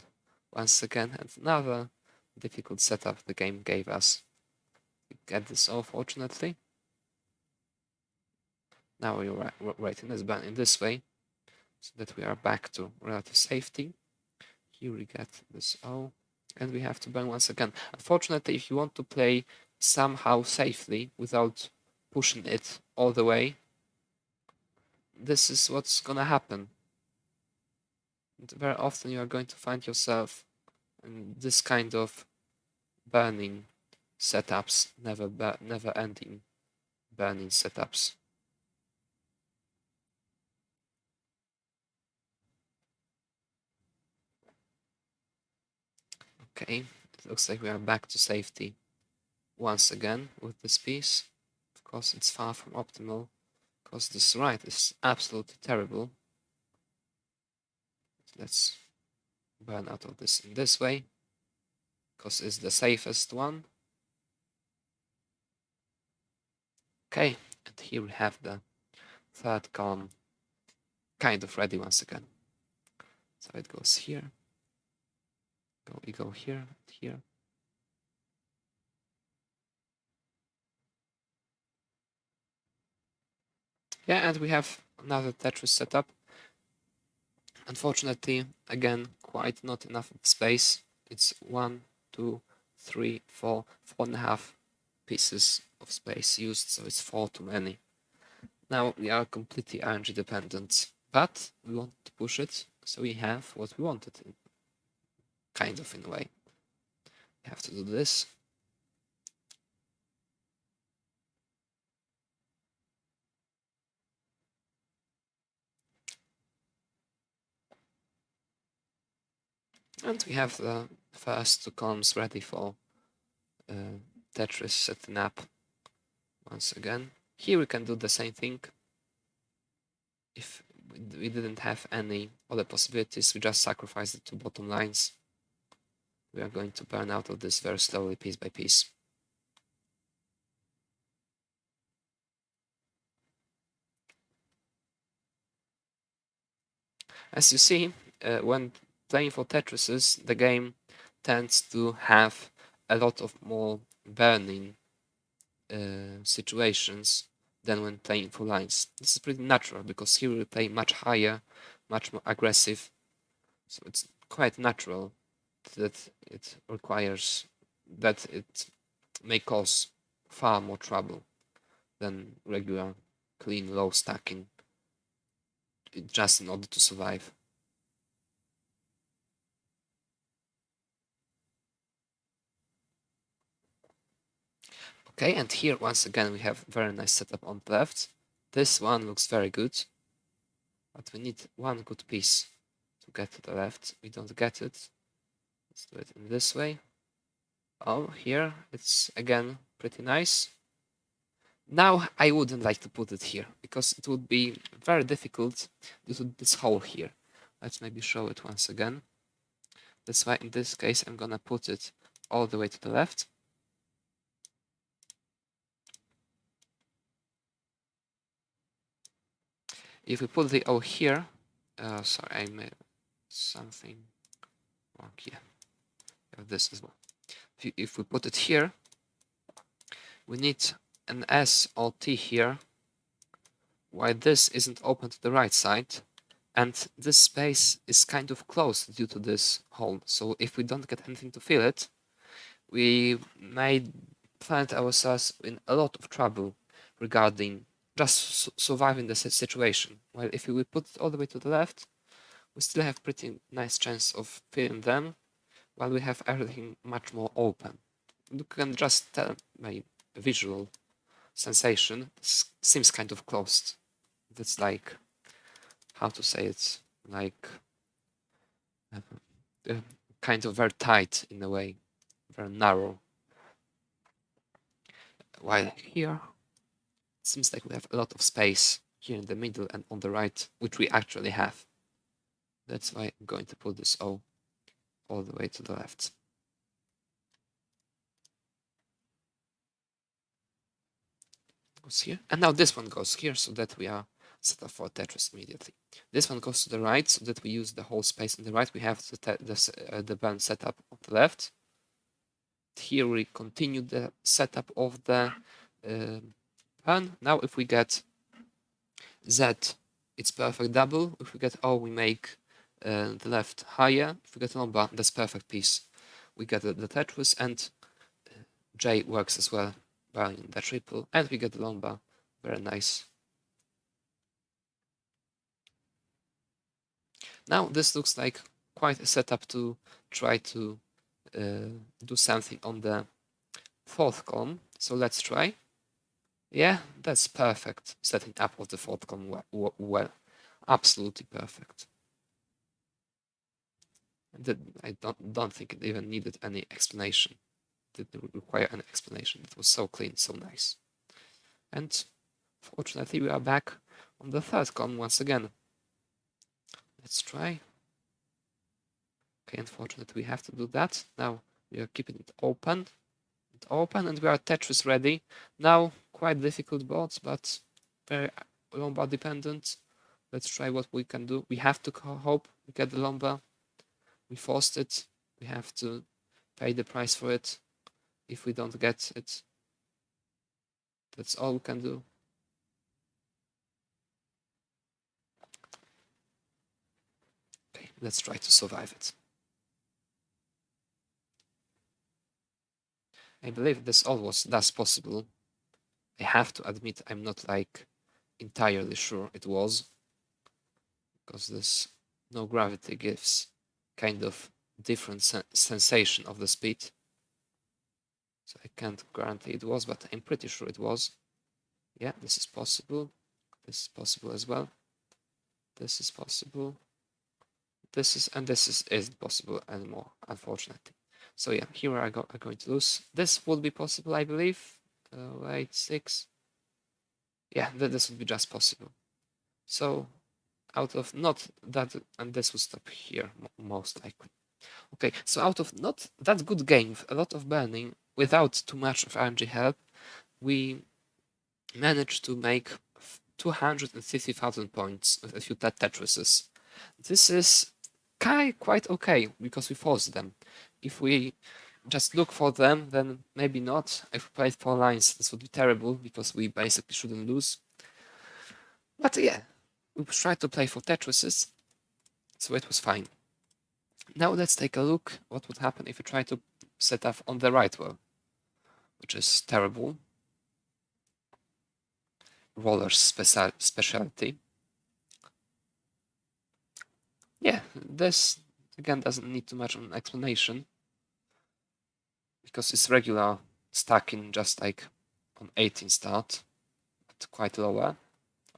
once again, and another difficult setup the game gave us. We get this all, fortunately. Now we're writing this burn in this way, so that we are back to relative safety. Here we get this O, and we have to burn once again. Unfortunately, if you want to play somehow safely without pushing it all the way, this is what's gonna happen. And very often you are going to find yourself in this kind of burning setups, never ending burning setups. Okay, it looks like we are back to safety once again with this piece. Of course, it's far from optimal, because this right is absolutely terrible. Let's burn out of this in this way, because it's the safest one. Okay, and here we have the third column kind of ready once again. So it goes here, we go here, here. Yeah, and we have another Tetris setup. Unfortunately, again, quite not enough space. It's 1, 2, 3, 4, 4.5 pieces of space used, so it's 4 too many. Now we are completely RNG dependent, but we want to push it, so we have what we wanted, kind of in a way. We have to do this. And we have the first two columns ready for Tetris setting up once again. Here we can do the same thing. If we didn't have any other possibilities, we just sacrifice the two bottom lines. We are going to burn out of this very slowly, piece by piece. As you see, when playing for Tetrises, the game tends to have a lot of more burning situations than when playing for lines. This is pretty natural, because here we play much higher, much more aggressive, so it's quite natural that it requires that it may cause far more trouble than regular clean low stacking, just in order to survive. Okay, and here once again we have very nice setup on the left. This one looks very good, but we need one good piece to get to the left. We don't get it. Let's do it in this way. Oh, here it's again pretty nice. Now I wouldn't like to put it here, because it would be very difficult due to this hole here. Let's maybe show it once again. That's why in this case I'm gonna put it all the way to the left. If we put the O here, sorry, I made something wrong here. This as well. If we put it here, we need an S or T here, while this isn't open to the right side, and this space is kind of closed due to this hole. So if we don't get anything to fill it, we may find ourselves in a lot of trouble regarding just surviving the situation. While if we put it all the way to the left, we still have pretty nice chance of filling them, while we have everything much more open. You can just tell my visual sensation seems kind of closed. That's like, how to say it, like kind of very tight in a way, very narrow. While here, it seems like we have a lot of space here in the middle and on the right, which we actually have. That's why I'm going to put this O all the way to the left. Goes here, and now this one goes here, so that we are set up for a tetris immediately. This one goes to the right, so that we use the whole space on the right. We have the band set up on the left. Here we continue the setup of the band. Now if we get Z, it's perfect double. If we get O, we make the left higher. If we get lomba, that's perfect piece. We get the tetris, and J works as well by the triple, and we get the lomba. Very nice. Now this looks like quite a setup to try to do something on the fourth column. So let's try. Yeah, that's perfect. Setting up of the fourth column well. Absolutely perfect. I don't think it even needed any explanation. It didn't require any explanation. It was so clean, so nice. And fortunately, we are back on the third column once again. Let's try. Okay, unfortunately, we have to do that. Now we are keeping it open. And we are Tetris ready. Now, quite difficult boards, but very lomba dependent. Let's try what we can do. We have to hope we get the lomba. We forced it. We have to pay the price for it. If we don't get it, that's all we can do. Okay, let's try to survive it. I believe this that's possible. I have to admit I'm not like entirely sure it was, because this no gravity gives kind of different sensation of the speed. So I can't guarantee it was, but I'm pretty sure it was. Yeah, this is possible. This is possible as well. This is possible. This isn't possible anymore, unfortunately. So yeah, here I'm going to lose. This would be possible, I believe. Wait, 6. Yeah, this would be just possible. So out of not that, and this will stop here most likely. Okay, so out of not that good game, a lot of burning, without too much of RNG help, we managed to make 250,000 points with a few tetrises. This is quite okay, because we forced them. If we just look for them, then maybe not. If we played 4 lines, this would be terrible, because we basically shouldn't lose. But yeah, we tried to play for tetrises, so it was fine. Now let's take a look what would happen if we try to set up on the right well, which is terrible. Roller's specialty. Yeah, this again doesn't need too much of an explanation, because it's regular stacking, just like on 18 start, but quite lower.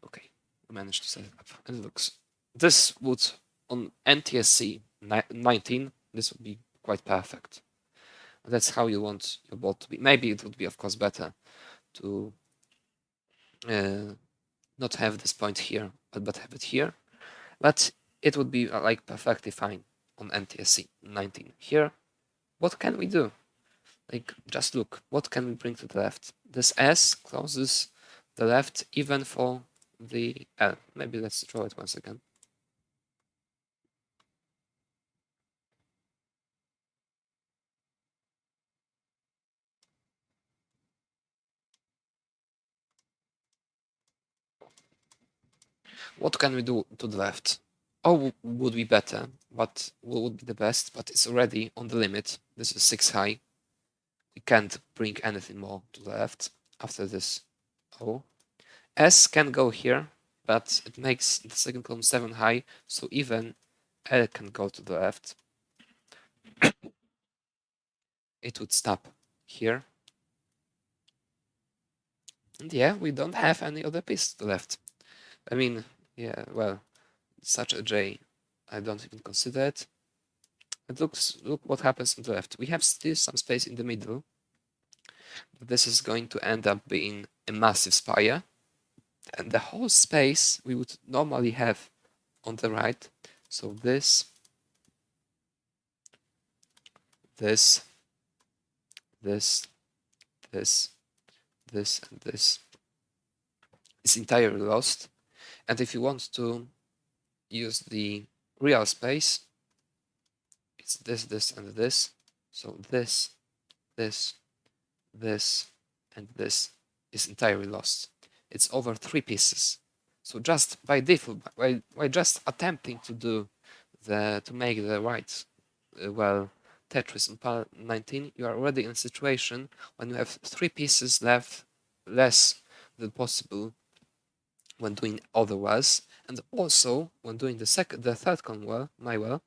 Okay, we managed to set it up. And it looks, this would, on NTSC 19, this would be quite perfect. That's how you want your board to be. Maybe it would be, of course, better to not have this point here, but have it here. But it would be like perfectly fine on NTSC 19. Here, what can we do? Like, just look, what can we bring to the left? This S closes the left even for the L. Maybe let's draw it once again. What can we do to the left? O would be better, but would be the best, but it's already on the limit. This is 6 high. We can't bring anything more to the left after this O. S can go here, but it makes the second column 7 high, so even L can go to the left. It would stop here. And yeah, we don't have any other piece left. I mean, yeah, well, such a J, I don't even consider it. And look what happens on the left. We have still some space in the middle, but this is going to end up being a massive spire. And the whole space we would normally have on the right. So this this, this, this, this, and this is entirely lost. And if you want to use the real space, it's this, this, and this. So this, this, this, and this is entirely lost. It's over 3 pieces. So just by default, by just attempting to do to make the right well Tetris in part 19, you are already in a situation when you have 3 pieces left less than possible when doing otherwise, and also when doing the third con well, my well,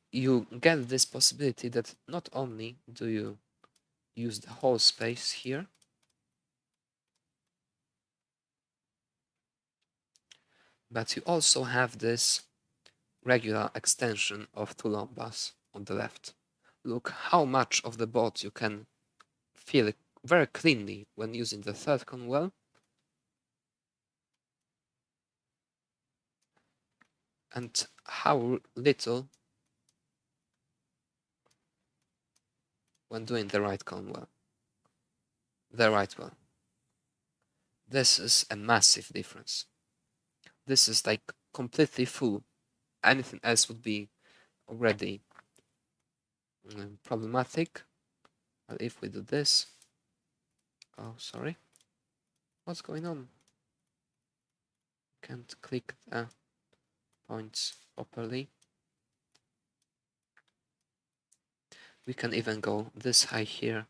you get this possibility that not only do you use the whole space here, but you also have this regular extension of 2 lombas on the left. Look how much of the board you can feel very cleanly when using the third con well, and how little when doing the right con well. The right well. This is a massive difference. This is like completely full. Anything else would be already problematic. But if we do this, oh sorry, what's going on? Can't click the points properly. We can even go this high here,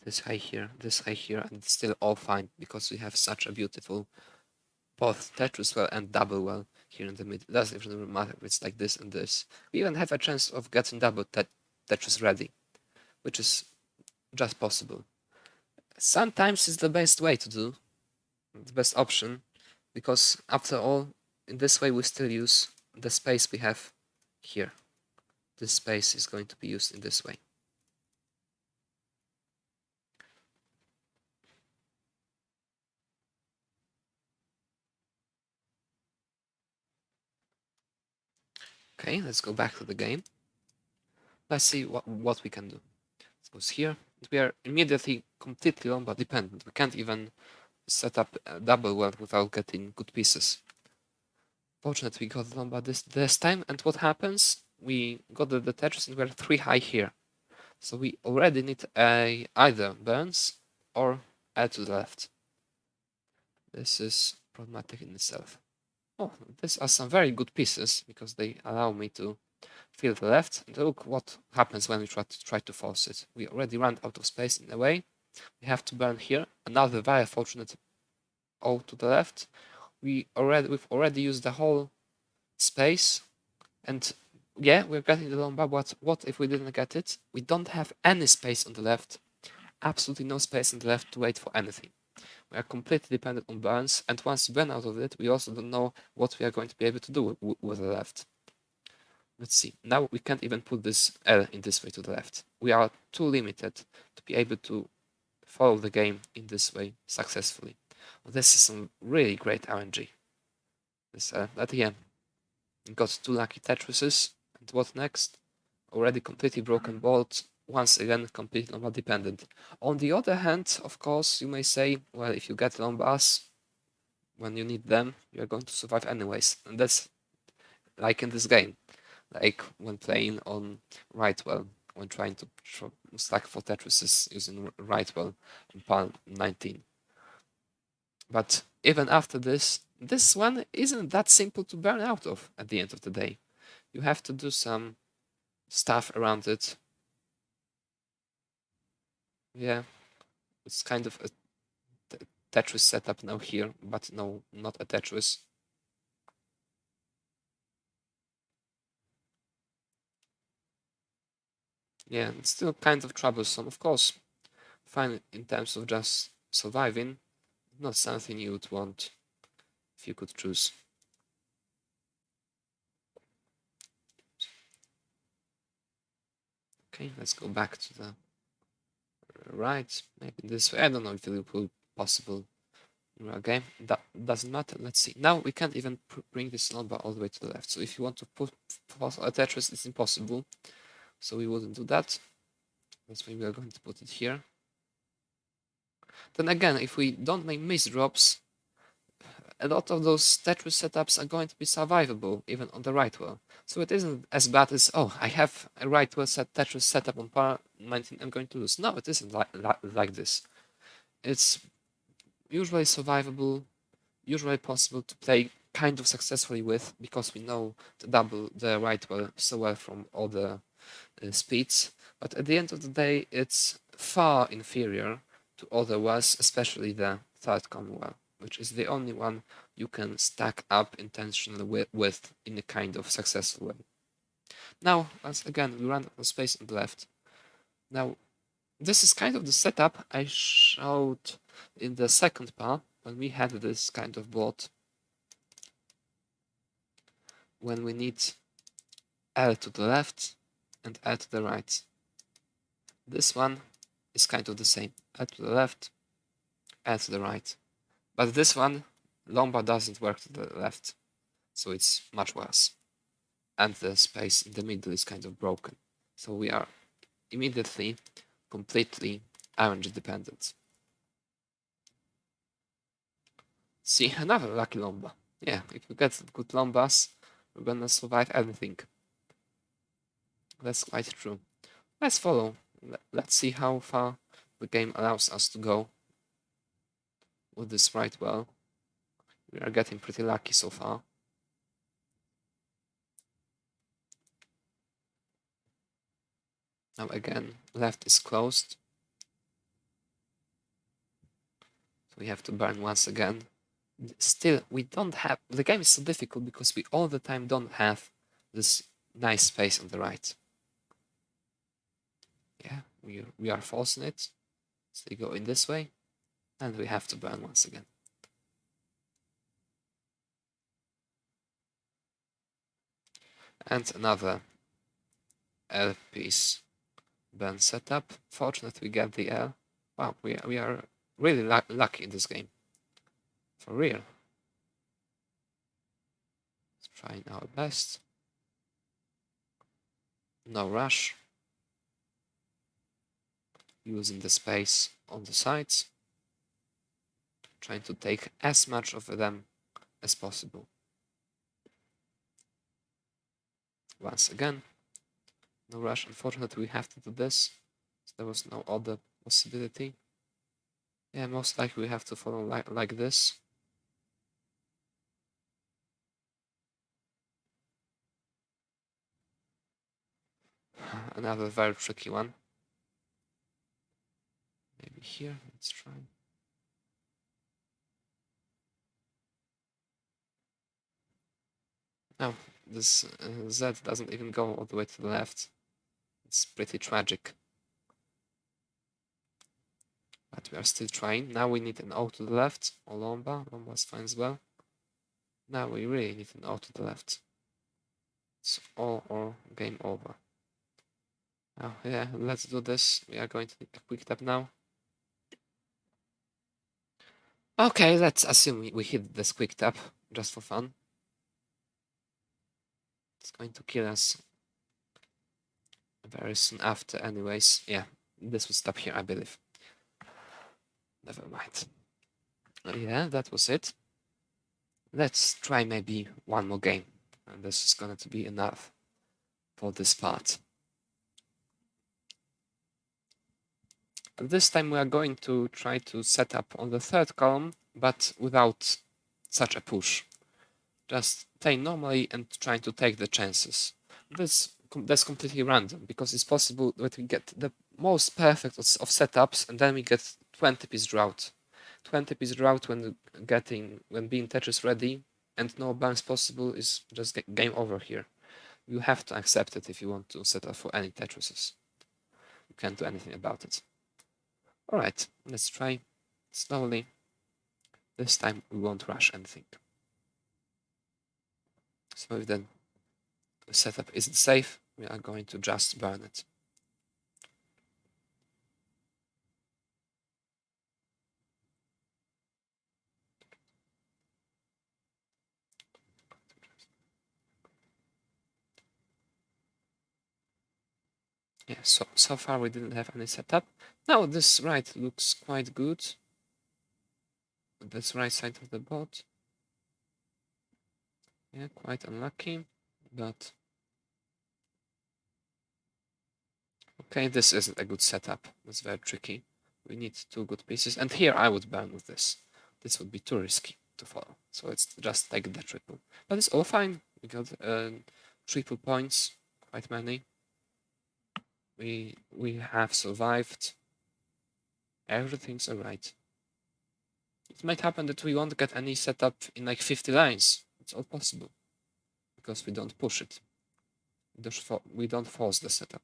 this high here, this high here, and it's still all fine because we have such a beautiful both Tetris well and double well here in the middle. It doesn't even matter if it's like this and this. We even have a chance of getting double Tetris ready, which is just possible. Sometimes it's the best way to do, the best option, because after all, in this way we still use the space we have here. This space is going to be used in this way. Okay, let's go back to the game. Let's see what we can do. Suppose here we are immediately completely lomba dependent. We can't even set up a double well without getting good pieces. Fortunately, we got lomba this time, and what happens? We got the Tetris and we're 3 high here. So we already need either burns or add to the left. This is problematic in itself. Oh, these are some very good pieces because they allow me to fill the left. And look what happens when we try to force it. We already ran out of space in a way. We have to burn here. Another very fortunate O to the left. We've already used the whole space, and yeah, we're getting the lomba. But what if we didn't get it? We don't have any space on the left. Absolutely no space on the left to wait for anything. We are completely dependent on burns, and once we burn out of it, we also don't know what we are going to be able to do with the left. Let's see. Now we can't even put this L in this way to the left. We are too limited to be able to follow the game in this way successfully. Well, this is some really great RNG. But yeah, we got 2 lucky Tetrises, and what next? Already completely broken board, once again completely lomba dependent. On the other hand, of course, you may say, well, if you get lombas when you need them, you're going to survive anyways. And that's like in this game, like when playing on right well, when trying to stack for Tetrises using right well in PAL 19. But even after this one isn't that simple to burn out of at the end of the day. You have to do some stuff around it. Yeah, it's kind of a Tetris setup now here, but no, not a Tetris. Yeah, it's still kind of troublesome. Of course, fine in terms of just surviving, not something you would want if you could choose. Okay, let's go back to the right. Maybe this way. I don't know if it will be possible Okay, that doesn't matter. Let's see. Now we can't even bring this number all the way to the left. So if you want to put a Tetris, it's impossible. So we wouldn't do that. That's why we are going to put it here. Then again, if we don't make misdrops, a lot of those Tetris setups are going to be survivable, even on the right wheel. So it isn't as bad as, oh, I have a right wheel Tetris setup on par 19, I'm going to lose. No, it isn't like this. It's usually survivable, usually possible to play kind of successfully with, because we know to double the right wheel so well from all the speeds. But at the end of the day, it's far inferior to other whales, especially the third common whale, which is the only one you can stack up intentionally with in a kind of successful way. Now, once again, we run out of space on the left. Now, this is kind of the setup I showed in the second part, when we had this kind of board, when we need L to the left and L to the right. This one is kind of the same, L to the left, L to the right. But this one, Lombard doesn't work to the left, so it's much worse. And the space in the middle is kind of broken. So we are immediately completely RNG dependent. See, another lucky Lombard. Yeah, if we get good Lombards, we're gonna survive anything. That's quite true. Let's follow. Let's see how far the game allows us to go with this right well. We are getting pretty lucky so far. Now again, left is closed. So we have to burn once again. Still, we don't have... The game is so difficult because we all the time don't have this nice space on the right. Yeah, we are forcing it. So we go in this way, and we have to burn once again. And another L piece burn setup. Fortunately, we get the L. Wow, we are really lucky in this game. For real. Let's try our best. No rush. Using the space on the sides. Trying to take as much of them as possible. Once again, no rush. Unfortunately, we have to do this. There was no other possibility. Yeah, most likely we have to follow like this. Another very tricky one. Maybe here, let's try. No, this Z doesn't even go all the way to the left. It's pretty tragic. But we are still trying. Now we need an O to the left, or Lomba. Lomba is fine as well. Now we really need an O to the left. It's all or game over. Oh, yeah, let's do this. We are going to need a quick tap now. Okay, let's assume we hit this quick tap, just for fun. It's going to kill us very soon after anyways. Yeah, this will stop here, I believe. Never mind. Yeah, that was it. Let's try maybe one more game. And this is going to be enough for this part. And this time we are going to try to set up on the third column, but without such a push. Just play normally and trying to take the chances. That's completely random, because it's possible that we get the most perfect of setups and then we get 20-piece drought. 20-piece drought when being Tetris ready and no burns possible is just game over here. You have to accept it if you want to set up for any Tetrises. You can't do anything about it. Alright, let's try slowly. This time we won't rush anything. So if the setup isn't safe, we are going to just burn it. Yeah, so far we didn't have any setup. Now this right looks quite good. This right side of the board. Yeah, quite unlucky, but okay, this isn't a good setup. It's very tricky. We need two good pieces, and here I would burn with this. This would be too risky to follow, so let's just take the triple. But it's all fine. We got triple points, quite many. We have survived. Everything's alright. It might happen that we won't get any setup in like 50 lines. It's all possible because we don't push it. We don't force the setup.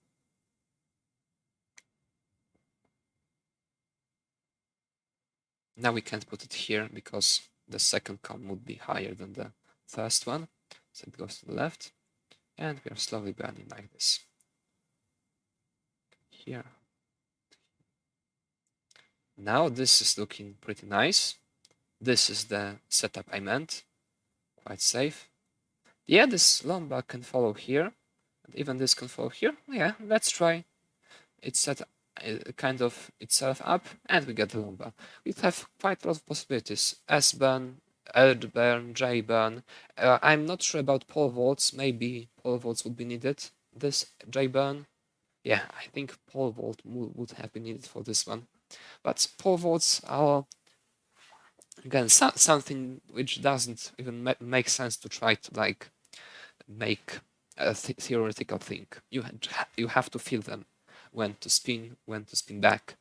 Now we can't put it here because the second com would be higher than the first one. So it goes to the left. And we are slowly burning like this. Here. Now this is looking pretty nice. This is the setup I meant. Quite safe. Yeah, this Lombard can follow here. And even this can follow here. Yeah, let's try. It's set kind of itself up, and we get the Lombard. We have quite a lot of possibilities. S-burn, L-burn, J-burn. I'm not sure about pole vaults. Maybe pole vaults would be needed. This J-burn. Yeah, I think pole vault would have been needed for this one. But pole vaults are, again, something which doesn't even make sense to try to like make a theoretical thing. You have to feel them, when to spin back.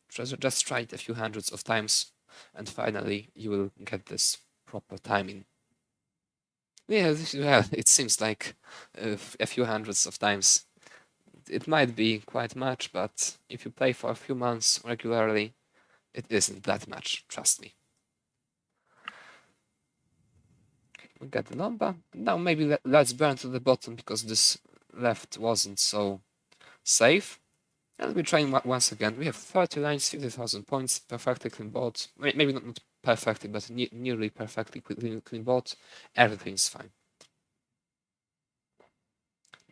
Just try it a few hundreds of times, and finally you will get this proper timing. Yeah, well, it seems like a few hundreds of times. It might be quite much, but if you play for a few months regularly, it isn't that much, trust me. We got the number. Now maybe let's burn to the bottom because this left wasn't so safe. And we're trying once again. We have 30 lines, 50,000 points, perfectly clean board. Maybe not perfectly, but nearly perfectly clean board. Everything's fine.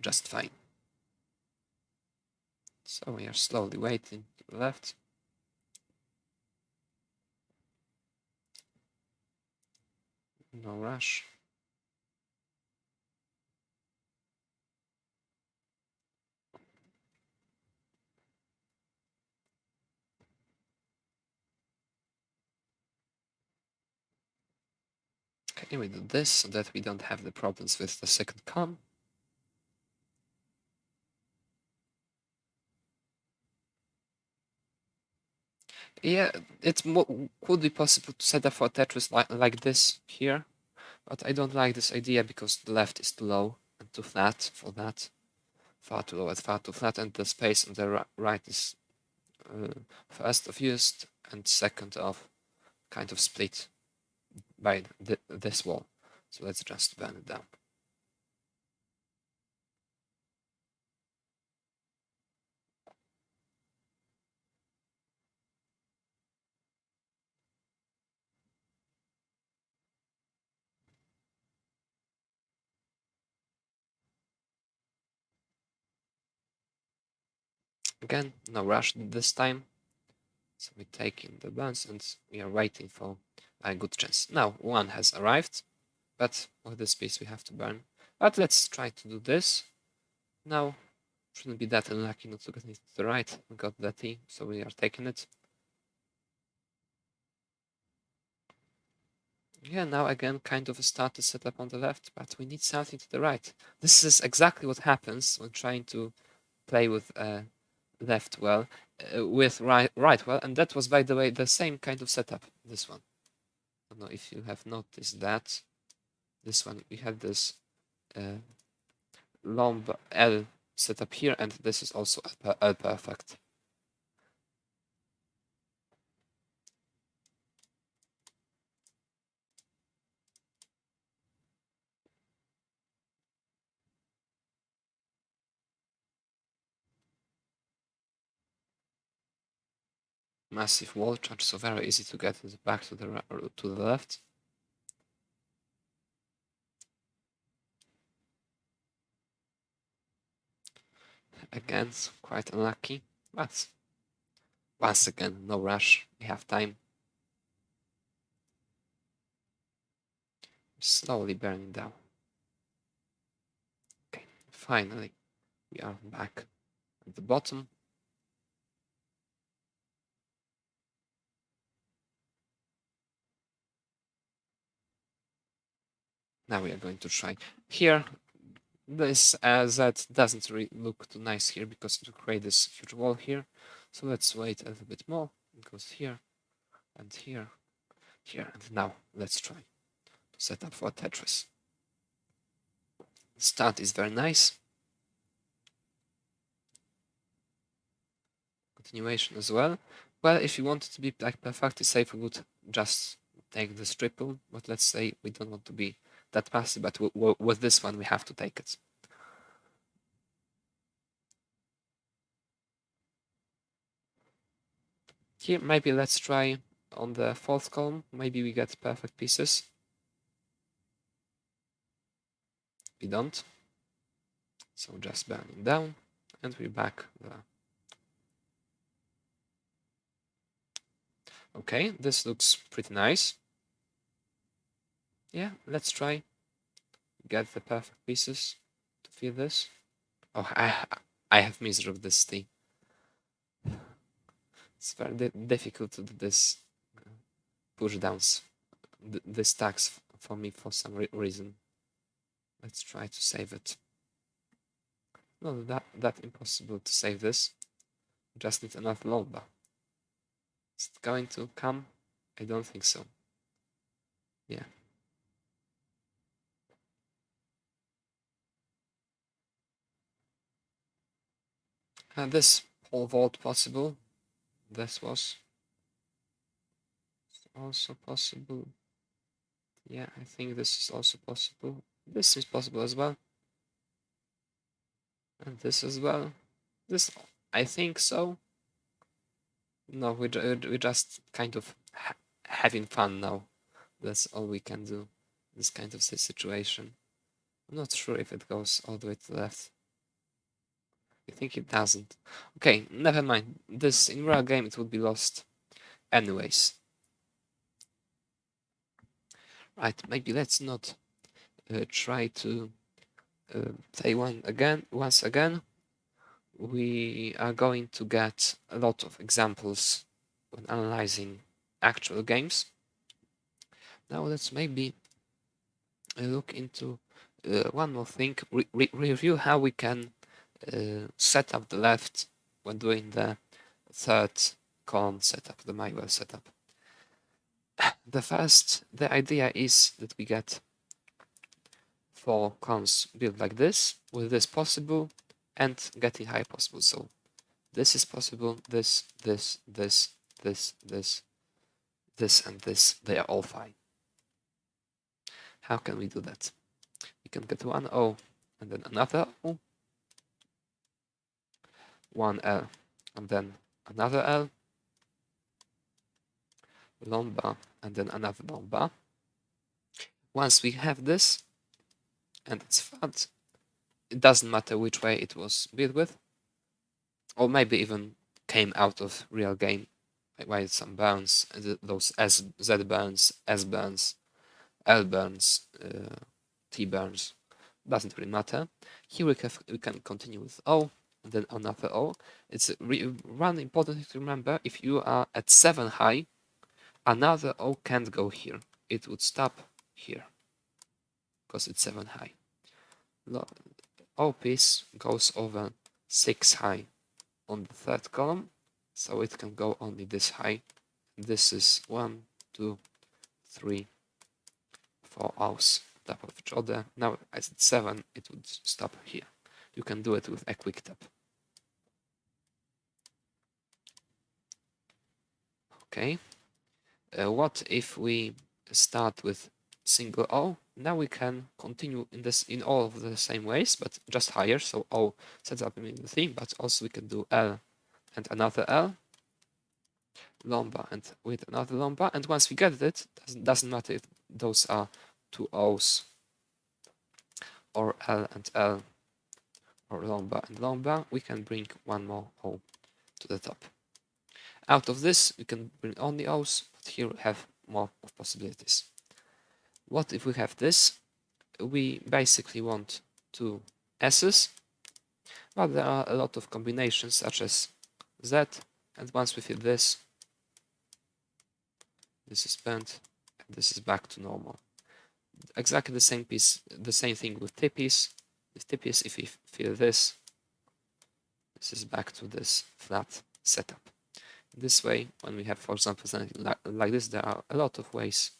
Just fine. So we are slowly waiting to the left. No rush. Okay, we do this so that we don't have the problems with the second com. Yeah, it could be possible to set up for Tetris like this here, but I don't like this idea because the left is too low and too flat for that. Far too low and far too flat, and the space on the right is first of used and second of kind of split by this wall. So let's just burn it down. Again, no rush this time. So we take in the burns and we are waiting for a good chance. Now one has arrived, but with this piece we have to burn. But let's try to do this. Now, shouldn't be that unlucky not to get it to the right. We got the T, so we are taking it. Yeah, now again, kind of a starter setup on the left, but we need something to the right. This is exactly what happens when trying to play with left well, with right well, and that was, by the way, the same kind of setup, this one. I don't know if you have noticed that. This one, we had this lomb L setup here, and this is also L perfect. Massive wall charge, so very easy to get back to the left. Again, quite unlucky, but once again, no rush, we have time. Slowly burning down. Okay, finally, we are back at the bottom. Now we are going to try here. This that doesn't really look too nice here because it will create this huge wall here. So let's wait a little bit more. It goes here and here, here, and now let's try to set up for a Tetris. The start is very nice. Continuation as well. Well, if you want it to be like perfectly safe, we would just take this triple. But let's say we don't want to be that passive, but with this one we have to take it. Here, maybe let's try on the fourth column. Maybe we get perfect pieces. We don't. So just burning down, and we're back there. Okay, this looks pretty nice. Yeah, let's try get the perfect pieces to fill this. Oh, I have misery this thing. It's very difficult to do this push downs, this tax for me for some reason. Let's try to save it. Not that impossible to save this. Just need another lomba. Is it going to come? I don't think so. Yeah. This pole vault possible. This was also possible. Yeah, I think this is also possible. This is possible as well. And this as well. This, I think so. No, we're just kind of having fun now. That's all we can do. This kind of situation. I'm not sure if it goes all the way to the left. I think it doesn't. Okay, never mind. This in real game it would be lost anyways. Right, maybe let's not try to play once again. We are going to get a lot of examples when analyzing actual games. Now let's maybe look into one more thing, review how we can set up the left when doing the third column setup, the Maywell setup. The idea is that we get 4 columns built like this, with this possible and getting high possible. So this is possible, this, and this, they are all fine. How can we do that? We can get one O and then another O, one L and then another L, lomba and then another lomba. Once we have this and it's flat, it doesn't matter which way it was built with, or maybe even came out of real game by some burns, those Z burns, S burns, L burns, T burns, doesn't really matter. Here we can continue with O, and then another O. It's one important thing to remember: if you are at 7 high, another O can't go here. It would stop here because it's 7 high. O piece goes over 6 high on the third column, so it can go only this high. This is 1, 2, 3, 4 O's top of each other. Now as it's 7, it would stop here. You can do it with a quick tap. Okay. What if we start with single O? Now we can continue in all of the same ways, but just higher. So O sets up in the theme, but also we can do L and another L, lomba and with another lomba. And once we get it, doesn't matter if those are 2 O's or L and L or long bar and long bar, we can bring one more O to the top. Out of this, we can bring only O's, but here we have more of possibilities. What if we have this? We basically want two S's, but there are a lot of combinations such as Z, and once we fit this, this is bent, and this is back to normal. Exactly the same piece, the same thing with tippies. With tippies, if we fill this, this is back to this flat setup. This way, when we have, for example, something like this, there are a lot of ways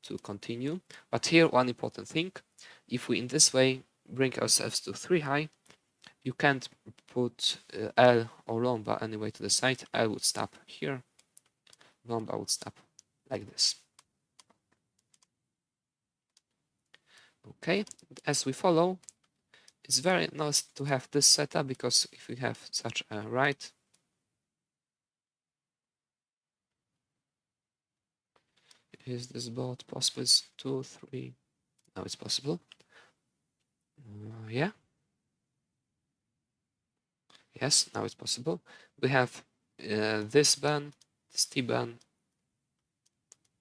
to continue. But here, one important thing, if we in this way bring ourselves to 3 high, you can't put L or long bar anyway to the side. L would stop here, long bar would stop like this. Okay, as we follow, it's very nice to have this setup, because if we have such a right, is this board possible? It's 2, 3. Now it's possible. Yeah. Yes, now it's possible. We have this band, this T band,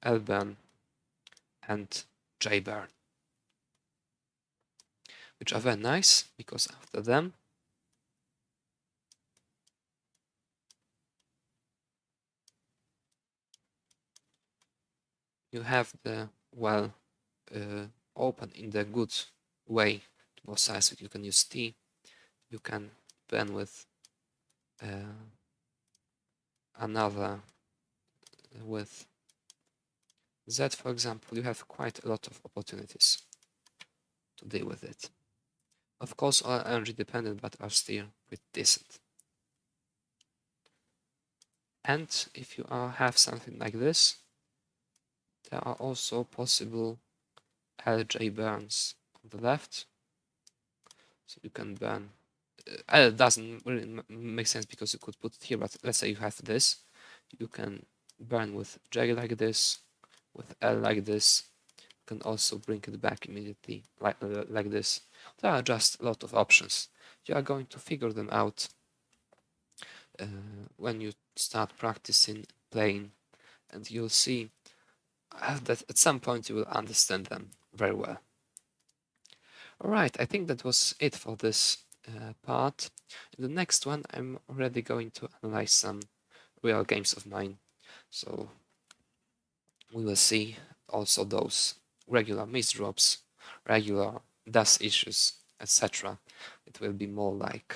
L band, and J band, which are very nice, because after them you have the well open in the good way to both sides. You can use T, you can bend with another with Z, for example. You have quite a lot of opportunities to deal with it. Of course, all energy dependent, but are still pretty decent. And if you have something like this, there are also possible LJ burns on the left. So you can burn. It doesn't really make sense, because you could put it here, but let's say you have this. You can burn with J like this, with L like this. You can also bring it back immediately like this. There are just a lot of options. You are going to figure them out when you start practicing playing, and you'll see that at some point you will understand them very well. Alright, I think that was it for this part. In the next one, I'm already going to analyze some real games of mine. So we will see also those regular miss drops, regular dust issues, etc. It will be more like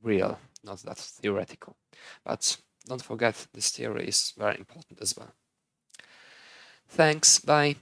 real, not that theoretical. But don't forget, this theory is very important as well. Thanks, bye.